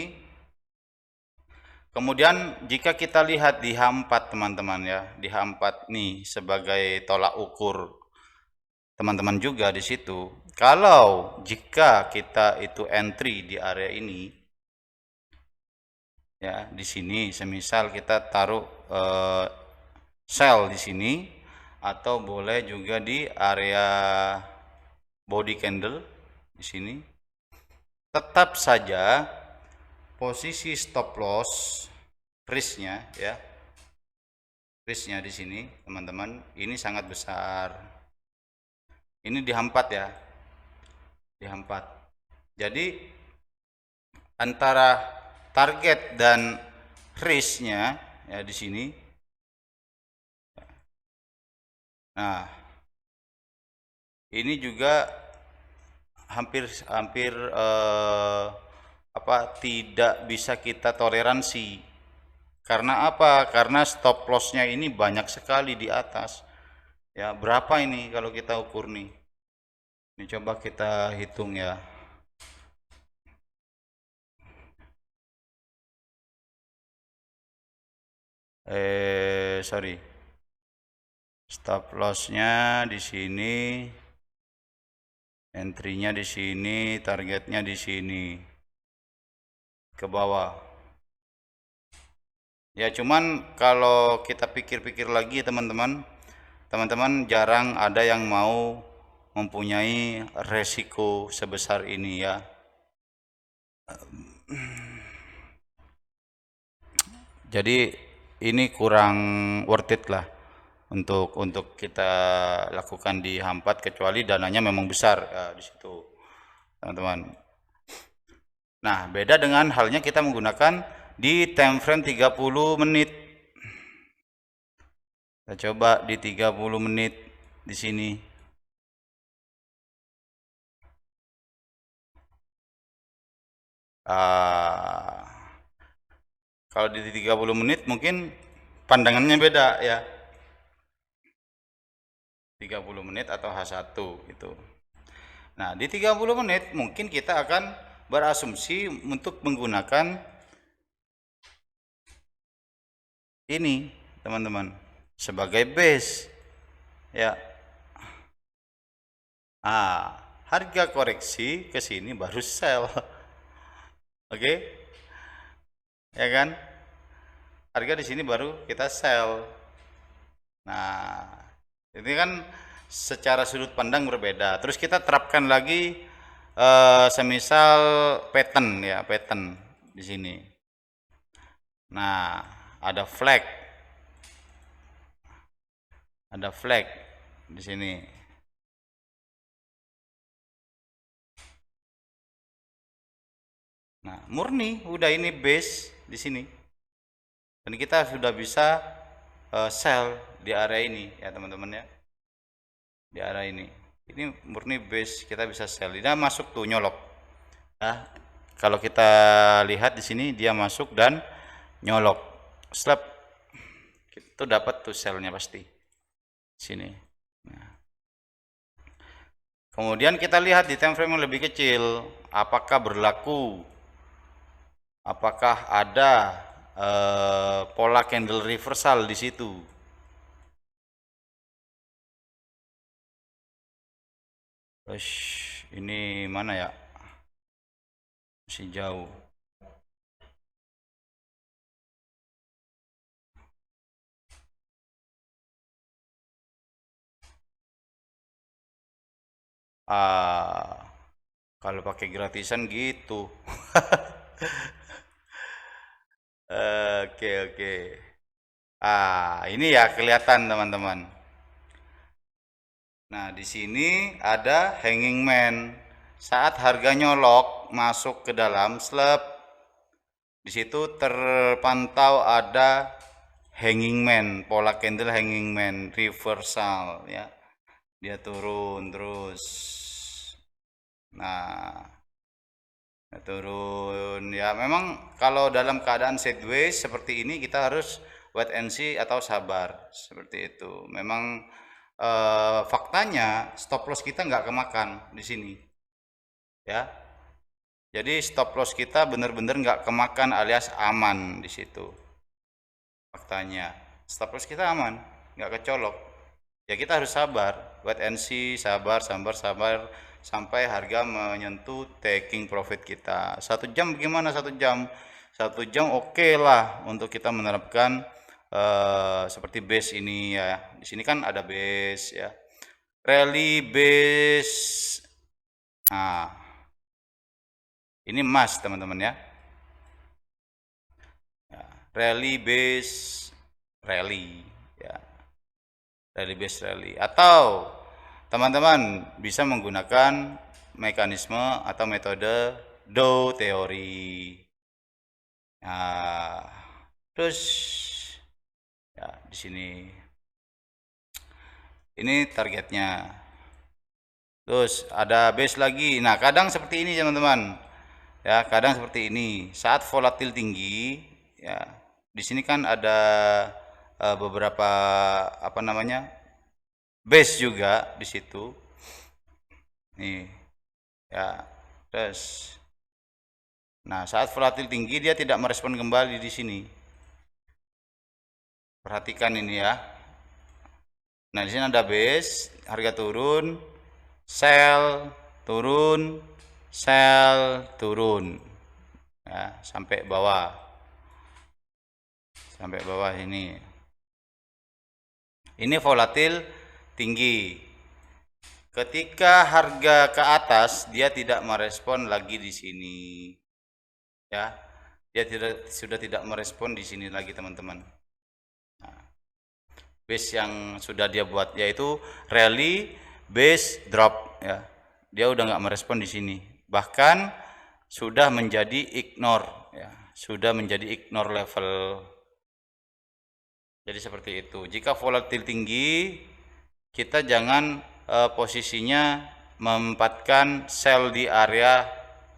[SPEAKER 1] Kemudian jika kita lihat di H4 teman-teman ya, di H4 nih sebagai tolak ukur teman-teman juga di situ. Kalau jika kita itu entry di area ini ya, di sini semisal kita taruh sell di sini, atau boleh juga di area body candle di sini. Tetap saja posisi stop loss risknya ya, risknya di sini teman-teman ini sangat besar. Ini di H4 ya, di H4. Jadi antara target dan risknya ya di sini. Nah, ini juga hampir tidak bisa kita toleransi. Karena apa? Karena stop lossnya ini banyak sekali di atas. Ya, berapa ini kalau kita ukur nih? Ini coba kita hitung ya. Sorry. Stop lossnya di sini, entry-nya di sini, targetnya di sini, ke bawah. Ya, cuman kalau kita pikir-pikir lagi teman-teman, jarang ada yang mau mempunyai resiko sebesar ini ya. Jadi ini kurang worth it lah untuk kita lakukan di H4, kecuali dananya memang besar ya, di situ teman-teman. Nah, beda dengan halnya kita menggunakan di time frame 30 menit. Kita coba di 30 menit di sini. uh, kalau di 30 menit mungkin pandangannya beda ya. 30 menit atau H1 gitu. Nah, di 30 menit mungkin kita akan berasumsi untuk menggunakan ini, teman-teman, sebagai base ya. Harga koreksi ke sini baru sell. Oke? Ya kan? Harga di sini baru kita sell. Nah, ini kan secara sudut pandang berbeda. Terus kita terapkan lagi semisal pattern ya, pattern di sini. Nah, ada flag. Ada flag di sini. Nah, murni udah ini base di sini. Dan kita sudah bisa sell di area ini ya, teman-teman ya. Di area ini. Ini murni base, kita bisa sell. Dia masuk tuh nyolok. Nah, kalau kita lihat di sini dia masuk dan nyolok. Slap. Itu dapat tuh sellnya pasti. Sini. Nah. Kemudian kita lihat di time frame yang lebih kecil, apakah berlaku, apakah ada pola candle reversal di situ. Ini mana ya? Masih jauh. Kalau pakai gratisan gitu. Oke. Ini ya kelihatan, teman-teman. Nah, di sini ada hanging man. Saat harga nyolok masuk ke dalam slab, di situ terpantau ada hanging man, pola candle hanging man reversal ya. Dia turun terus. Nah, turun ya. Memang kalau dalam keadaan sideways seperti ini kita harus wait and see atau sabar seperti itu. Memang faktanya stop loss kita nggak kemakan di sini ya. Jadi stop loss kita benar-benar nggak kemakan alias aman di situ. Faktanya stop loss kita aman, nggak kecolok. Ya kita harus sabar, wait and see, sabar sampai harga menyentuh taking profit kita. 1 jam bagaimana? 1 jam oke lah untuk kita menerapkan seperti base ini ya. Di sini kan ada base ya, rally base. Nah, ini emas, teman-teman ya. Rally base rally ya, rally base rally. Atau teman-teman bisa menggunakan mekanisme atau metode Dow teori. Nah, terus ya di sini ini targetnya. Terus ada base lagi. Nah, kadang seperti ini, teman-teman. Ya, kadang seperti ini. Saat volatil tinggi ya. Di sini kan ada beberapa apa namanya? Base juga di situ. Nih. Ya. Terus nah, saat volatil tinggi dia tidak merespon kembali di sini. Perhatikan ini ya. Nah, di sini ada base, harga turun, sell, turun, sell, turun. Ya, sampai bawah. Sampai bawah ini. Ini volatil tinggi. Ketika harga ke atas, dia tidak merespon lagi di sini. Ya. Dia sudah tidak merespon di sini lagi, teman-teman. Nah, base yang sudah dia buat yaitu rally base drop ya. Dia udah nggak merespon di sini. Bahkan sudah menjadi ignore ya. Sudah menjadi ignore level. Jadi seperti itu. Jika volatil tinggi, kita jangan posisinya menempatkan sell di area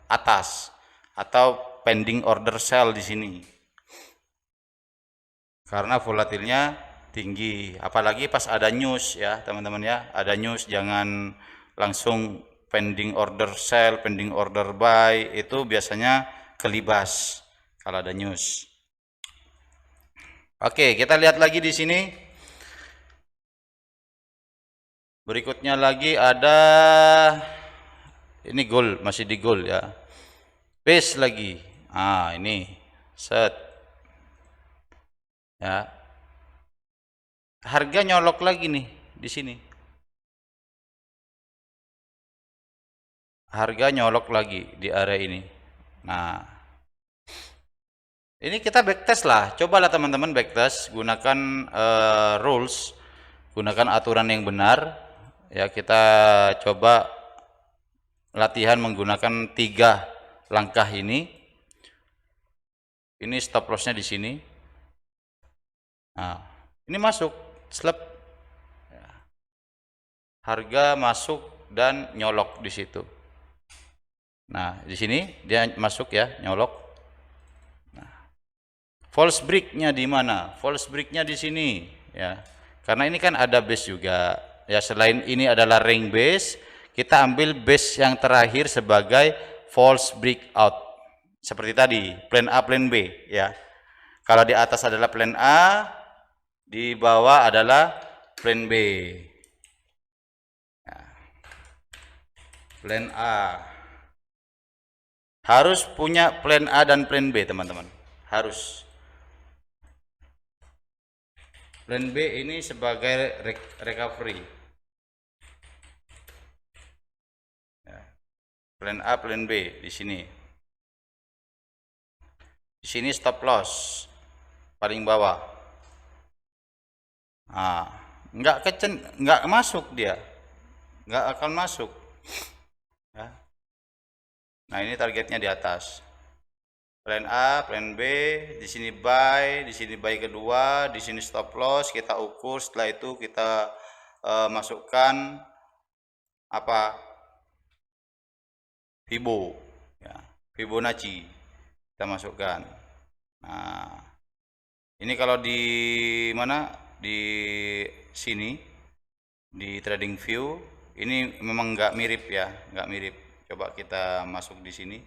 [SPEAKER 1] atas atau pending order sell di sini. Karena volatilnya tinggi, apalagi pas ada news ya teman-teman ya, ada news jangan langsung pending order sell, pending order buy, itu biasanya kelibas kalau ada news. Oke, kita lihat lagi di sini. Berikutnya lagi ada ini gold, masih di gold ya. Base lagi. Ini set. Ya. Harga nyolok lagi nih di sini. Harga nyolok lagi di area ini. Nah, ini kita backtest lah. Cobalah teman-teman backtest, gunakan rules, gunakan aturan yang benar. Ya, kita coba latihan menggunakan 3 langkah ini. Ini stop lossnya di sini. Nah, ini masuk, slep. Harga masuk dan nyolok di situ. Nah, di sini dia masuk ya, nyolok. Nah, false break-nya di mana? False break-nya di sini ya. Karena ini kan ada base juga. Ya, selain ini adalah ring base, kita ambil base yang terakhir sebagai false breakout. Seperti tadi, plan A, plan B ya. Kalau di atas adalah plan A, di bawah adalah plan B. Ya. Plan A. Harus punya plan A dan plan B, teman-teman. Harus. Plan B ini sebagai recovery. Ya. Plan A, plan B di sini. Di sini stop loss paling bawah. Nggak masuk dia, nggak akan masuk. Ya. Nah, ini targetnya di atas. Plan A, plan B, di sini buy, di sini buy kedua, di sini stop loss, kita ukur, setelah itu kita masukkan apa? Fibonacci. Kita masukkan. Nah, ini kalau di mana? Di sini di trading view ini memang nggak mirip ya, nggak mirip. Coba kita masuk di sini.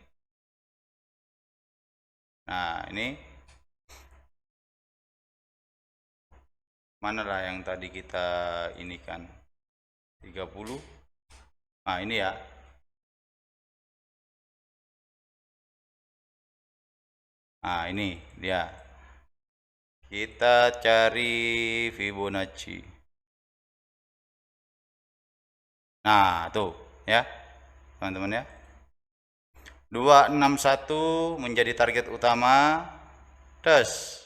[SPEAKER 1] Nah, ini manalah yang tadi kita ini kan 30. Nah, ini ya. Nah, ini dia. Kita cari Fibonacci. Nah, tuh ya, teman-teman ya. 261 menjadi target utama. Terus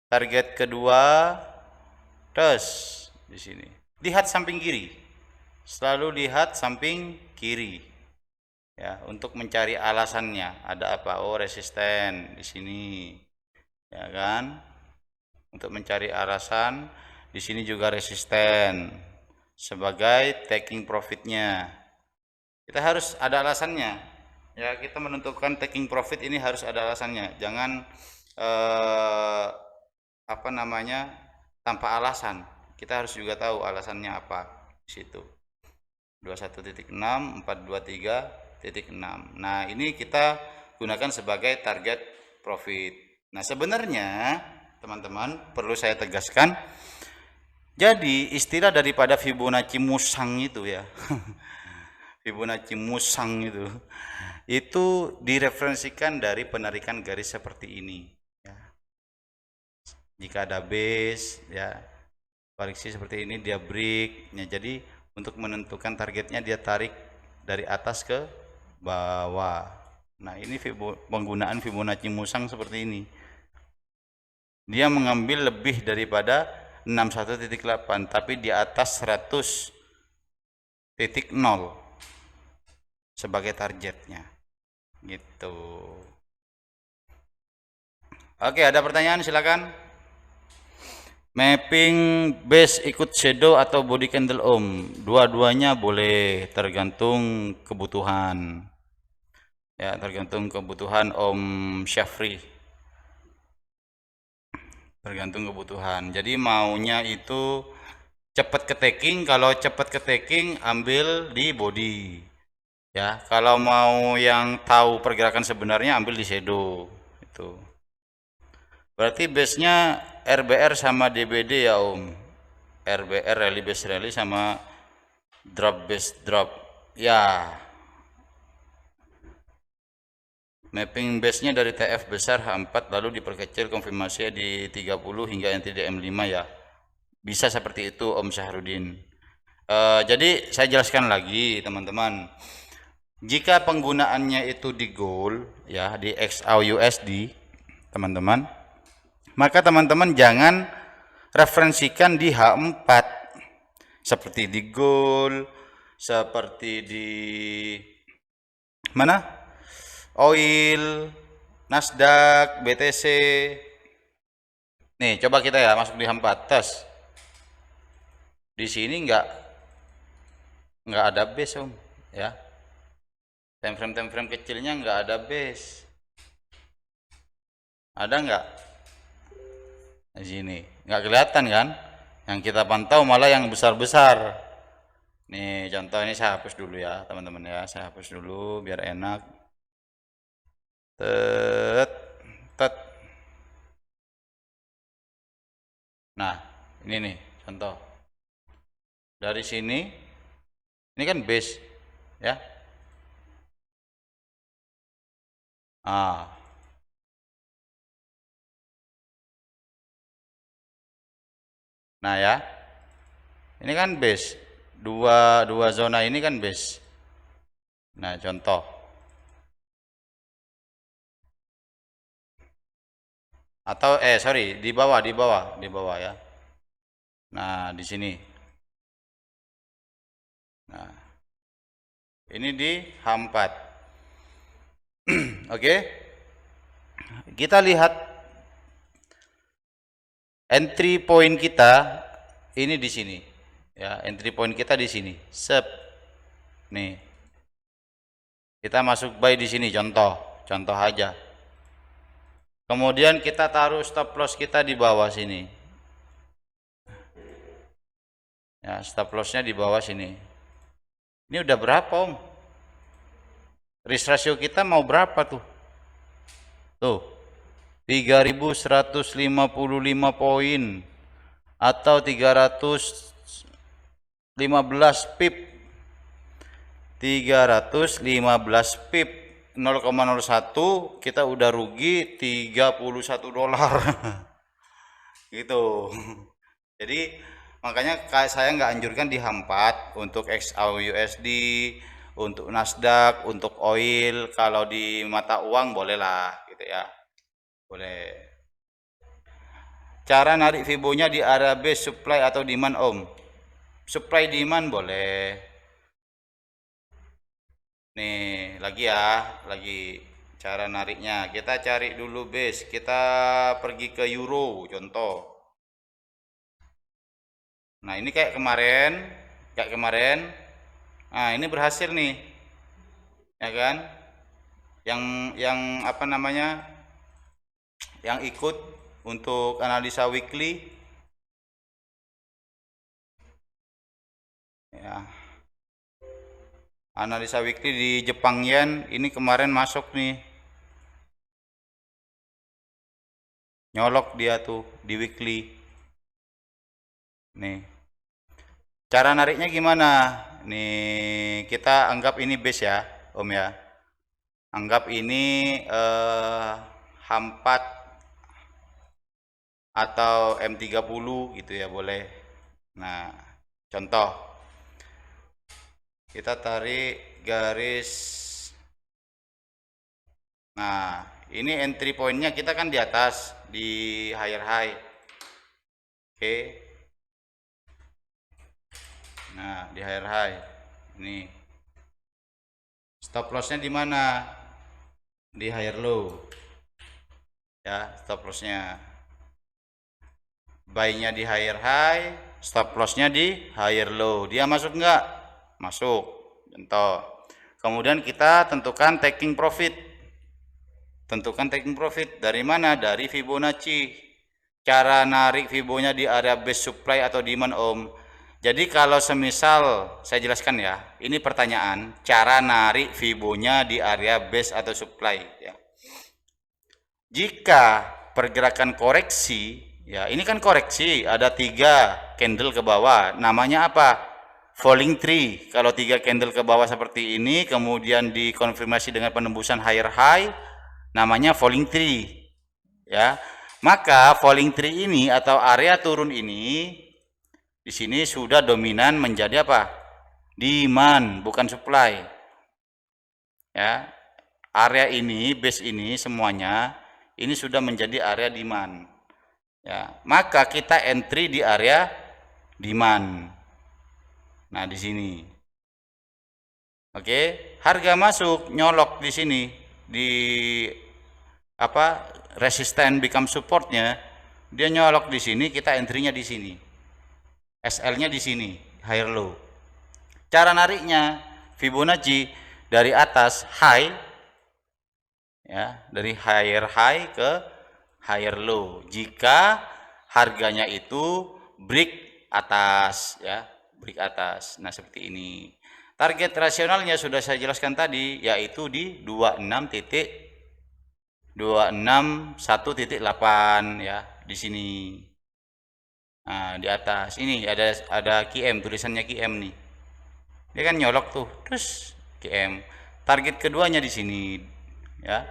[SPEAKER 1] target kedua, terus di sini. Lihat samping kiri. Selalu lihat samping kiri. Ya, untuk mencari alasannya. Ada apa? Oh, resisten di sini. Ya kan? Untuk mencari alasan, di sini juga resisten sebagai taking profitnya. Kita harus ada alasannya. Ya, kita menentukan taking profit ini harus ada alasannya. Jangan tanpa alasan. Kita harus juga tahu alasannya apa di situ. 21.6, 423.6. Nah, ini kita gunakan sebagai target profit. Nah, sebenarnya teman-teman perlu saya tegaskan, jadi istilah daripada Fibonacci musang itu ya Fibonacci musang itu direferensikan dari penarikan garis seperti ini ya. Jika ada base ya, koreksi seperti ini, dia break ya, jadi untuk menentukan targetnya dia tarik dari atas ke bawah. Nah, ini penggunaan Fibonacci musang seperti ini. Dia mengambil lebih daripada 61.8, tapi di atas 100.0 sebagai targetnya. Gitu. Oke, ada pertanyaan silakan. Mapping base ikut shadow atau body candle om? Dua-duanya boleh, tergantung kebutuhan. Ya, tergantung kebutuhan Om Syafri. Tergantung kebutuhan. Jadi maunya itu cepat ke taking. Kalau cepat ke taking, ambil di body. Ya, kalau mau yang tahu pergerakan sebenarnya, ambil di shadow. Itu. Berarti base-nya RBR sama DBD ya Om. RBR rally base rally sama drop base drop. Ya. Mapping base-nya dari TF besar H4 lalu diperkecil konfirmasinya di 30 hingga NTDM5 ya. Bisa seperti itu Om Syahrudin. Jadi saya jelaskan lagi teman-teman. Jika penggunaannya itu di gold ya, di XAUUSD teman-teman, maka teman-teman jangan referensikan di H4 seperti di gold, seperti di mana? Oil, Nasdaq, BTC. Nih, coba kita ya masuk di H4 tes. Di sini nggak ada base Om, ya. Time frame kecilnya nggak ada base. Ada nggak? Di sini nggak kelihatan kan? Yang kita pantau malah yang besar-besar. Nih contoh ini saya hapus dulu ya teman-teman ya. Saya hapus dulu biar enak. Tet, tet. Nah ini nih contoh. Dari sini, ini kan base ya. Nah ya, ini kan base. Dua zona ini kan base. Nah contoh. Atau sorry di bawah ya. Nah di sini. Nah ini di H4. Oke, kita lihat entry point kita ini di sini ya, entry point kita di sini. Sep. Nih. Kita masuk buy di sini contoh aja. Kemudian kita taruh stop loss kita di bawah sini. Ya, stop lossnya di bawah sini. Ini udah berapa Om? Risk ratio kita mau berapa tuh? Tuh, 3155 poin atau 315 pip. 315 pip 0,01 kita udah rugi $31 gitu. Jadi makanya saya nggak anjurkan di H4 untuk XAUUSD, untuk Nasdaq, untuk oil. Kalau di mata uang bolehlah gitu ya, boleh. Cara narik Fibonya di area base supply atau demand Om? Supply demand boleh. Nih lagi ya, lagi cara nariknya. Kita cari dulu base, kita pergi ke euro contoh. Nah ini kayak kemarin. Nah ini berhasil nih, ya kan? Yang apa namanya? Yang ikut untuk analisa weekly, ya. Analisa weekly di Jepang Yen ini kemarin masuk nih, nyolok dia tuh di weekly. Nih cara nariknya gimana nih, kita anggap ini base ya Om ya, anggap ini H4 atau M30 gitu ya boleh. Nah contoh kita tarik garis. Nah ini entry pointnya kita kan di atas di higher high. Oke. Nah di higher high ini stop lossnya di mana? Di higher low ya, stop lossnya. Buy-nya di higher high, stop lossnya di higher low. Dia masuk nggak? Masuk. Contoh Kemudian kita tentukan taking profit. Tentukan taking profit dari mana? Dari Fibonacci. Cara narik Fibonya di area base supply atau demand Om. Jadi kalau semisal saya jelaskan ya, ini pertanyaan, cara narik Fibonya di area base atau supply ya. Jika pergerakan koreksi, ya ini kan koreksi, ada 3 candle ke bawah, namanya apa? Falling tree. Kalau 3 candle ke bawah seperti ini, kemudian dikonfirmasi dengan penembusan higher high, namanya falling tree. Ya, maka falling tree ini atau area turun ini di sini sudah dominan menjadi apa? Demand, bukan supply. Ya, area ini, base ini semuanya ini sudah menjadi area demand. Ya, maka kita entry di area demand. Nah, di sini. Oke, harga masuk nyolok di sini di apa? Resisten become supportnya. Dia nyolok di sini, kita entry-nya di sini. SL-nya di sini, higher low. Cara nariknya Fibonacci dari atas high ya, dari higher high ke higher low. Jika harganya itu break atas ya, break atas. Nah, seperti ini. Target rasionalnya sudah saya jelaskan tadi, yaitu di 26.261.8 ya, di sini. Nah, di atas ini ada QM, tulisannya QM nih. Dia kan nyolok tuh, terus QM. Target keduanya di sini ya.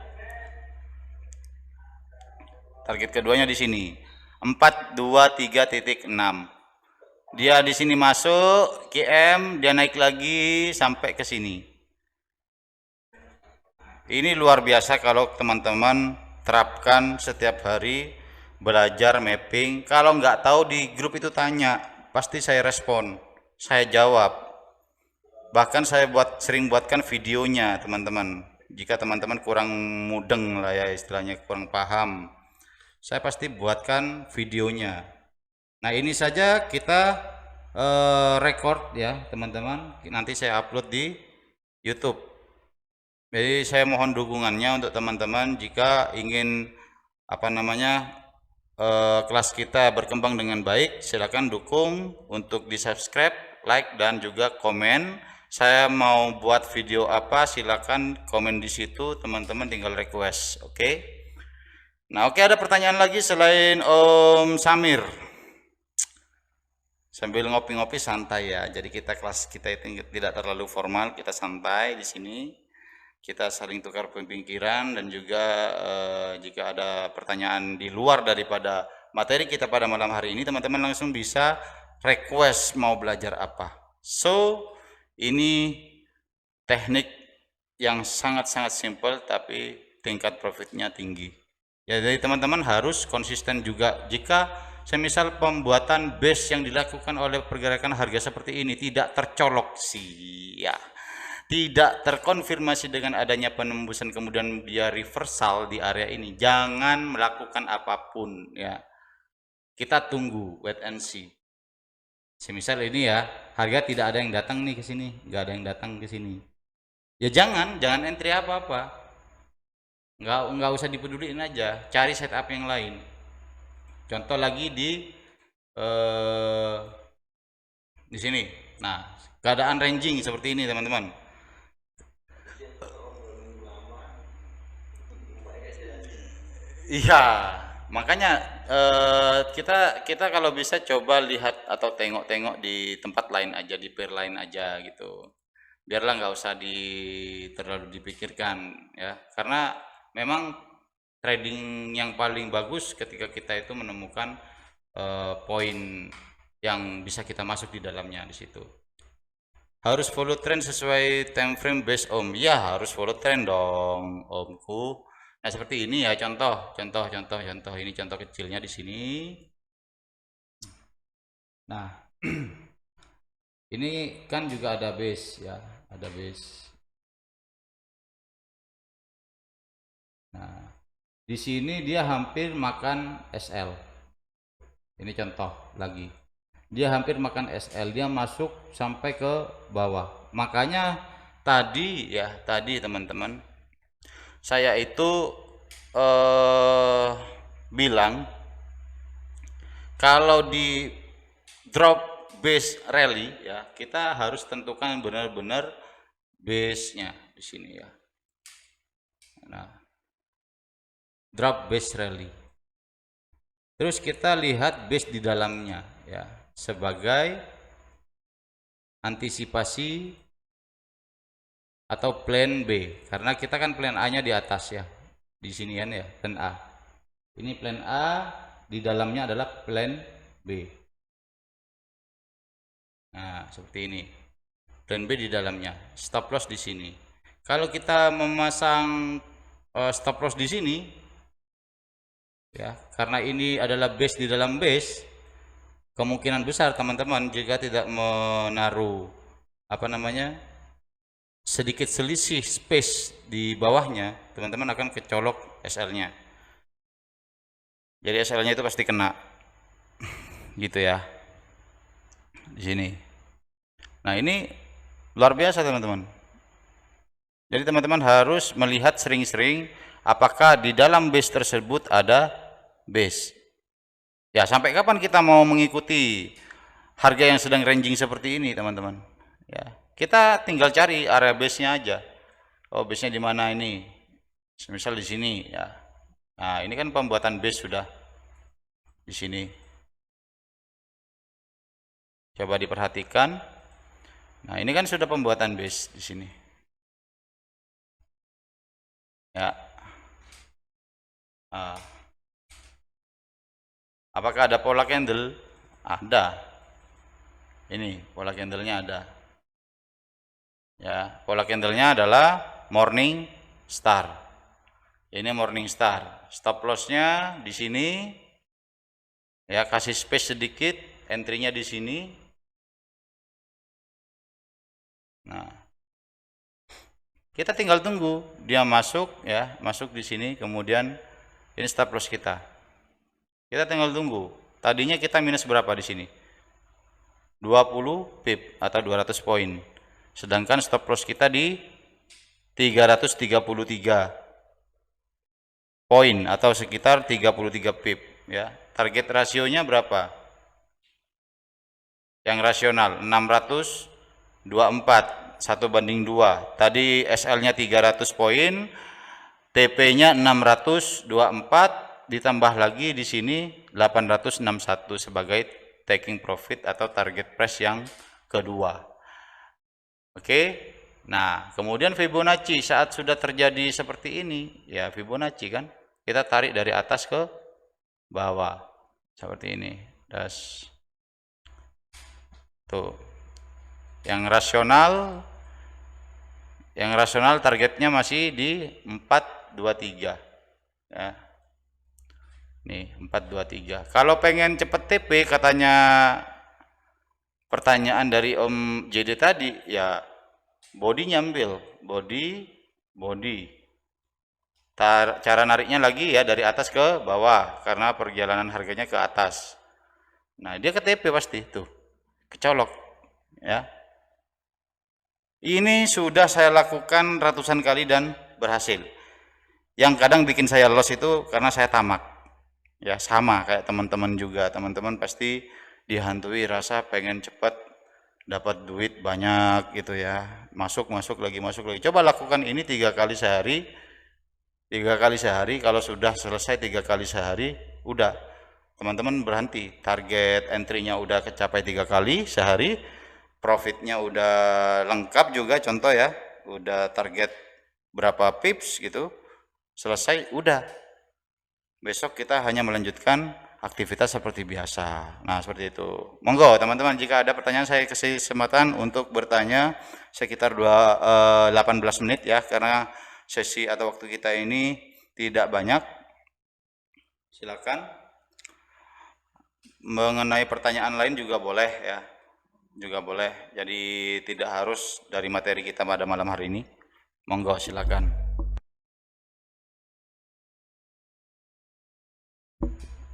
[SPEAKER 1] Target keduanya di sini 423.6. Dia di sini masuk QM, dia naik lagi sampai ke sini. Ini luar biasa kalau teman-teman terapkan setiap hari belajar mapping. Kalau nggak tahu di grup itu tanya, pasti saya respon, saya jawab. Bahkan saya sering buatkan videonya teman-teman. Jika teman-teman kurang mudeng lah ya istilahnya, kurang paham, saya pasti buatkan videonya. Nah, ini saja kita record ya teman-teman, nanti saya upload di YouTube. Jadi saya mohon dukungannya untuk teman-teman jika ingin kelas kita berkembang dengan baik, silakan dukung untuk di subscribe, like, dan juga komen. Saya mau buat video apa, silakan komen di situ, teman-teman tinggal request. Oke. Nah, oke, ada pertanyaan lagi selain Om Samir? Sambil ngopi-ngopi santai ya. Jadi kelas kita itu tidak terlalu formal, kita santai di sini. Kita saling tukar pemikiran dan juga jika ada pertanyaan di luar daripada materi kita pada malam hari ini, teman-teman langsung bisa request mau belajar apa. So, ini teknik yang sangat-sangat simple tapi tingkat profitnya tinggi. Ya, jadi teman-teman harus konsisten juga. Jika semisal pembuatan base yang dilakukan oleh pergerakan harga seperti ini tidak tercolok sih ya, tidak terkonfirmasi dengan adanya penembusan kemudian dia reversal di area ini, jangan melakukan apapun ya. Kita tunggu, wait and see. Semisal ini ya, harga tidak ada yang datang nih ke sini, nggak ada yang datang ke sini, ya jangan entry apa-apa, nggak usah dipeduliin aja, cari setup yang lain. Contoh lagi di sini. Nah, keadaan ranging seperti ini teman-teman. Iya, makanya kita kalau bisa coba lihat atau tengok-tengok di tempat lain aja, di pair lain aja gitu. Biarlah nggak usah terlalu dipikirkan ya, karena memang trading yang paling bagus ketika kita itu menemukan poin yang bisa kita masuk di dalamnya di situ. Harus follow trend sesuai time frame base Om. Ya, harus follow trend dong, Omku. Nah, seperti ini ya, contoh ini contoh kecilnya di sini. Nah, ini kan juga ada base ya, ada base. Nah, di sini dia hampir makan SL. Ini contoh lagi. Dia hampir makan SL, dia masuk sampai ke bawah. Makanya tadi teman-teman, saya itu bilang kalau di drop base rally ya, kita harus tentukan benar-benar base-nya di sini ya. Nah, drop base rally. Terus kita lihat base di dalamnya ya, sebagai antisipasi atau plan B, karena kita kan plan A-nya di atas ya. Di sini kan ya, plan A. Ini plan A, di dalamnya adalah plan B. Nah, seperti ini. Plan B di dalamnya, stop loss di sini. Kalau kita memasang stop loss di sini ya, karena ini adalah base di dalam base, kemungkinan besar teman-teman jika tidak menaruh sedikit selisih space di bawahnya, teman-teman akan kecolok SL-nya. Jadi SL-nya itu pasti kena gitu ya, di sini. Nah, ini luar biasa teman-teman. Jadi teman-teman harus melihat sering-sering apakah di dalam base tersebut ada base. Ya, sampai kapan kita mau mengikuti harga yang sedang ranging seperti ini, teman-teman? Ya, kita tinggal cari area base-nya aja. Oh, base-nya di mana ini? Misal di sini ya. Nah, ini kan pembuatan base sudah di sini. Coba diperhatikan. Nah, ini kan sudah pembuatan base di sini. Ya. Nah. Apakah ada pola candle? Ada. Ini pola candlenya ada. Ya, pola candlenya adalah morning star. Ini morning star. Stop lossnya di sini. Ya, kasih space sedikit. Entry-nya di sini. Nah, kita tinggal tunggu dia masuk ya, masuk di sini. Kemudian ini stop loss kita. Kita tinggal tunggu. Tadinya kita minus berapa di sini? 20 pip atau 200 poin. Sedangkan stop loss kita di 333 poin atau sekitar 33 pip ya. Target rasionya berapa? Yang rasional 624, 1/2. Tadi SL-nya 300 poin, TP-nya 624, ditambah lagi di sini 861 sebagai taking profit atau target price yang kedua. Oke. Nah, kemudian Fibonacci saat sudah terjadi seperti ini, ya Fibonacci kan, kita tarik dari atas ke bawah seperti ini. Das. Tuh. Yang rasional targetnya masih di 423. Ya. Nih 423. Kalau pengen cepet TP, katanya pertanyaan dari Om JD tadi, ya body nyambil, body. Cara nariknya lagi ya dari atas ke bawah karena perjalanan harganya ke atas. Nah, dia ke TP pasti tuh. Kecolok ya. Ini sudah saya lakukan ratusan kali dan berhasil. Yang kadang bikin saya loss itu karena saya tamak. Ya, sama kayak teman-teman juga. Teman-teman pasti dihantui rasa pengen cepat dapat duit banyak gitu ya. Masuk lagi. Coba lakukan ini 3 kali sehari. 3 kali sehari, kalau sudah selesai 3 kali sehari, udah. Teman-teman berhenti. Target entry-nya udah kecapai 3 kali sehari. Profitnya udah lengkap juga, contoh ya. Udah target berapa pips gitu. Selesai, udah. Besok kita hanya melanjutkan aktivitas seperti biasa. Nah, seperti itu. Monggo teman-teman, jika ada pertanyaan saya kasih kesempatan untuk bertanya sekitar 18 menit ya, karena sesi atau waktu kita ini tidak banyak. Silakan. Mengenai pertanyaan lain juga boleh ya. Juga boleh. Jadi tidak harus dari materi kita pada malam hari ini. Monggo silakan.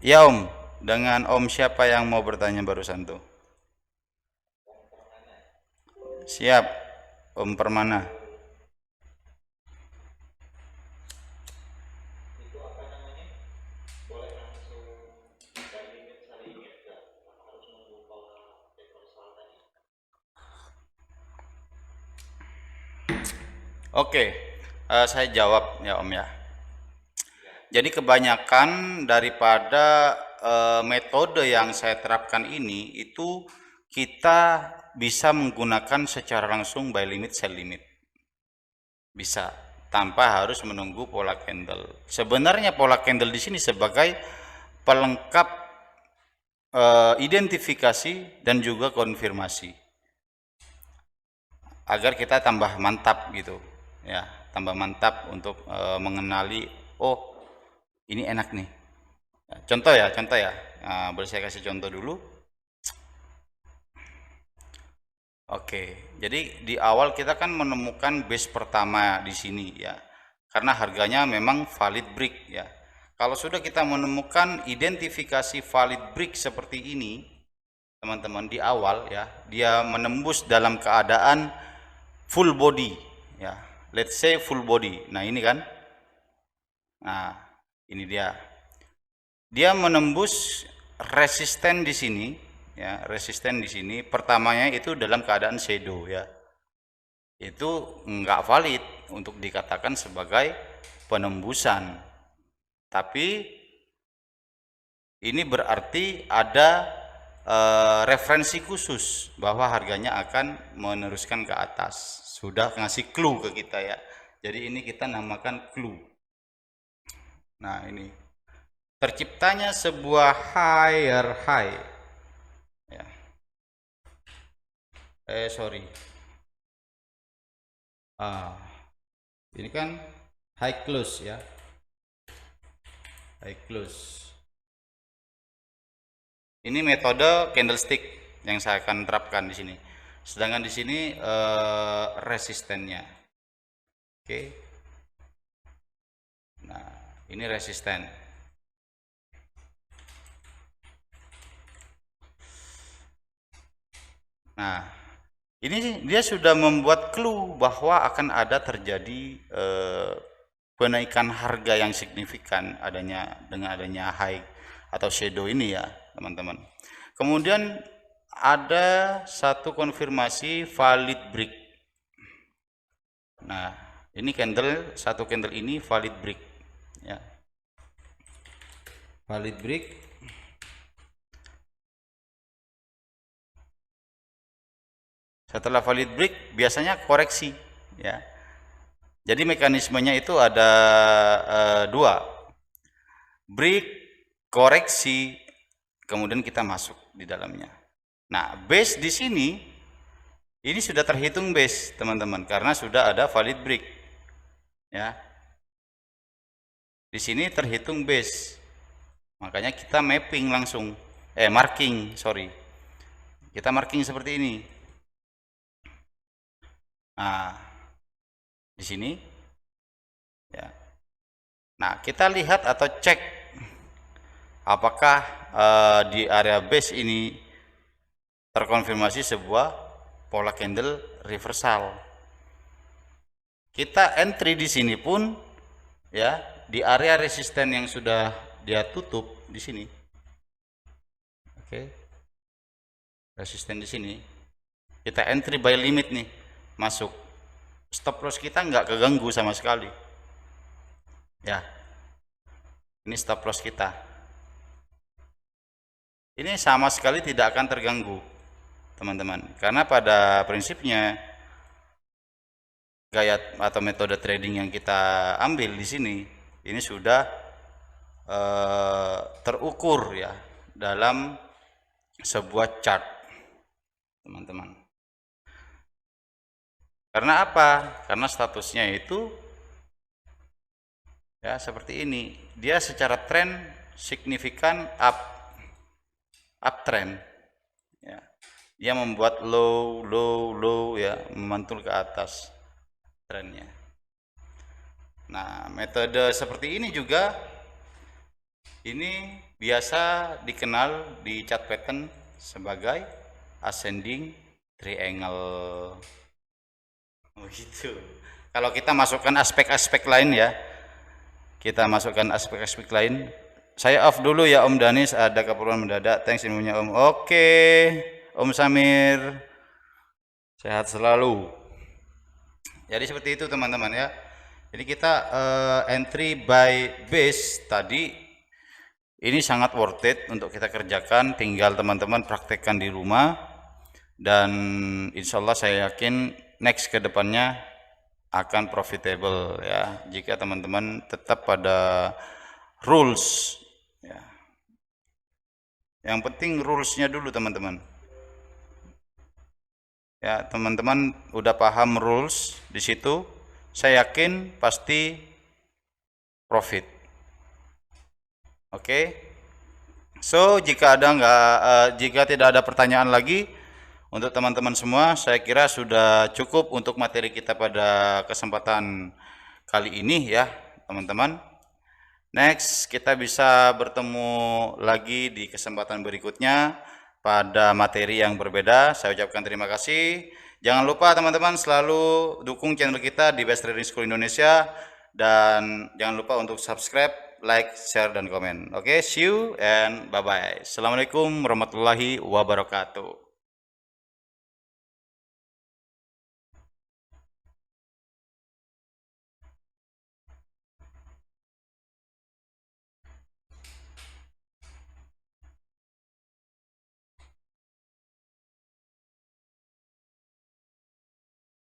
[SPEAKER 1] Ya Om, dengan Om siapa yang mau bertanya barusan tuh? Siap. Om Permana. Oke, saya jawab ya Om ya. Jadi kebanyakan daripada metode yang saya terapkan ini itu kita bisa menggunakan secara langsung buy limit, sell limit. Bisa tanpa harus menunggu pola candle. Sebenarnya pola candle di sini sebagai pelengkap identifikasi dan juga konfirmasi agar kita tambah mantap gitu ya, tambah mantap untuk mengenali, oh ini enak nih. Contoh ya, boleh saya kasih contoh dulu. Oke, jadi di awal kita kan menemukan base pertama di sini ya, karena harganya memang valid break ya. Kalau sudah kita menemukan identifikasi valid break seperti ini, teman-teman, di awal ya, dia menembus dalam keadaan full body ya, let's say full body. Nah ini kan, nah ini dia menembus resisten di sini ya, resisten di sini pertamanya itu dalam keadaan shadow ya, itu nggak valid untuk dikatakan sebagai penembusan, tapi ini berarti ada referensi khusus bahwa harganya akan meneruskan ke atas, sudah ngasih clue ke kita ya, jadi ini kita namakan clue. Nah ini terciptanya sebuah higher high ya. Sorry, ini kan high close ya, high close. Ini metode candlestick yang saya akan terapkan di sini. Sedangkan di sini resistennya. Oke. Nah, ini resisten. Nah, ini dia sudah membuat clue bahwa akan ada terjadi kenaikan harga yang signifikan dengan adanya high atau shadow ini ya, teman-teman. Kemudian ada satu konfirmasi valid break. Nah, ini satu candle ini valid break ya. Valid break. Setelah valid break biasanya koreksi ya. Jadi mekanismenya itu ada dua, break, koreksi, kemudian kita masuk di dalamnya. Nah, base di sini ini sudah terhitung base, teman-teman, karena sudah ada valid break. Ya. Di sini terhitung base. Makanya kita mapping langsung, marking, sorry. Kita marking seperti ini. Nah, di sini ya. Nah, kita lihat atau cek apakah di area base ini terkonfirmasi sebuah pola candle reversal. Kita entry di sini pun ya, di area resisten yang sudah dia tutup di sini. Oke. Resisten di sini. Kita entry buy limit nih, masuk. Stop loss kita nggak keganggu sama sekali. Ya. Ini stop loss kita. Ini sama sekali tidak akan terganggu, teman-teman, karena pada prinsipnya gaya atau metode trading yang kita ambil di sini ini sudah terukur ya dalam sebuah chart, teman-teman. Karena apa? Karena statusnya itu ya seperti ini, dia secara tren signifikan uptrend ya. Dia membuat low ya, memantul ke atas trennya. Nah, metode seperti ini juga ini biasa dikenal di chart pattern sebagai ascending triangle. Oh gitu. Kalau kita masukkan aspek-aspek lain ya, kita masukkan aspek-aspek lain. Saya off dulu ya Om Danis, ada keperluan mendadak. Thanks ilmunya Om. Oke, Om Samir, sehat selalu. Jadi seperti itu teman-teman ya. Jadi kita entry by base tadi ini sangat worth it untuk kita kerjakan. Tinggal teman-teman praktekkan di rumah dan insya Allah saya yakin next ke depannya akan profitable ya. Jika teman-teman tetap pada rules ya. Yang penting rulesnya dulu teman-teman. Ya, teman-teman udah paham rules di situ, saya yakin pasti profit. Oke. So, jika tidak ada pertanyaan lagi untuk teman-teman semua, saya kira sudah cukup untuk materi kita pada kesempatan kali ini ya, teman-teman. Next, kita bisa bertemu lagi di kesempatan berikutnya pada materi yang berbeda. Saya ucapkan terima kasih. Jangan lupa teman-teman selalu dukung channel kita di Best Trading School Indonesia dan jangan lupa untuk subscribe, like, share, dan komen. Oke, see you and bye-bye. Assalamualaikum warahmatullahi wabarakatuh.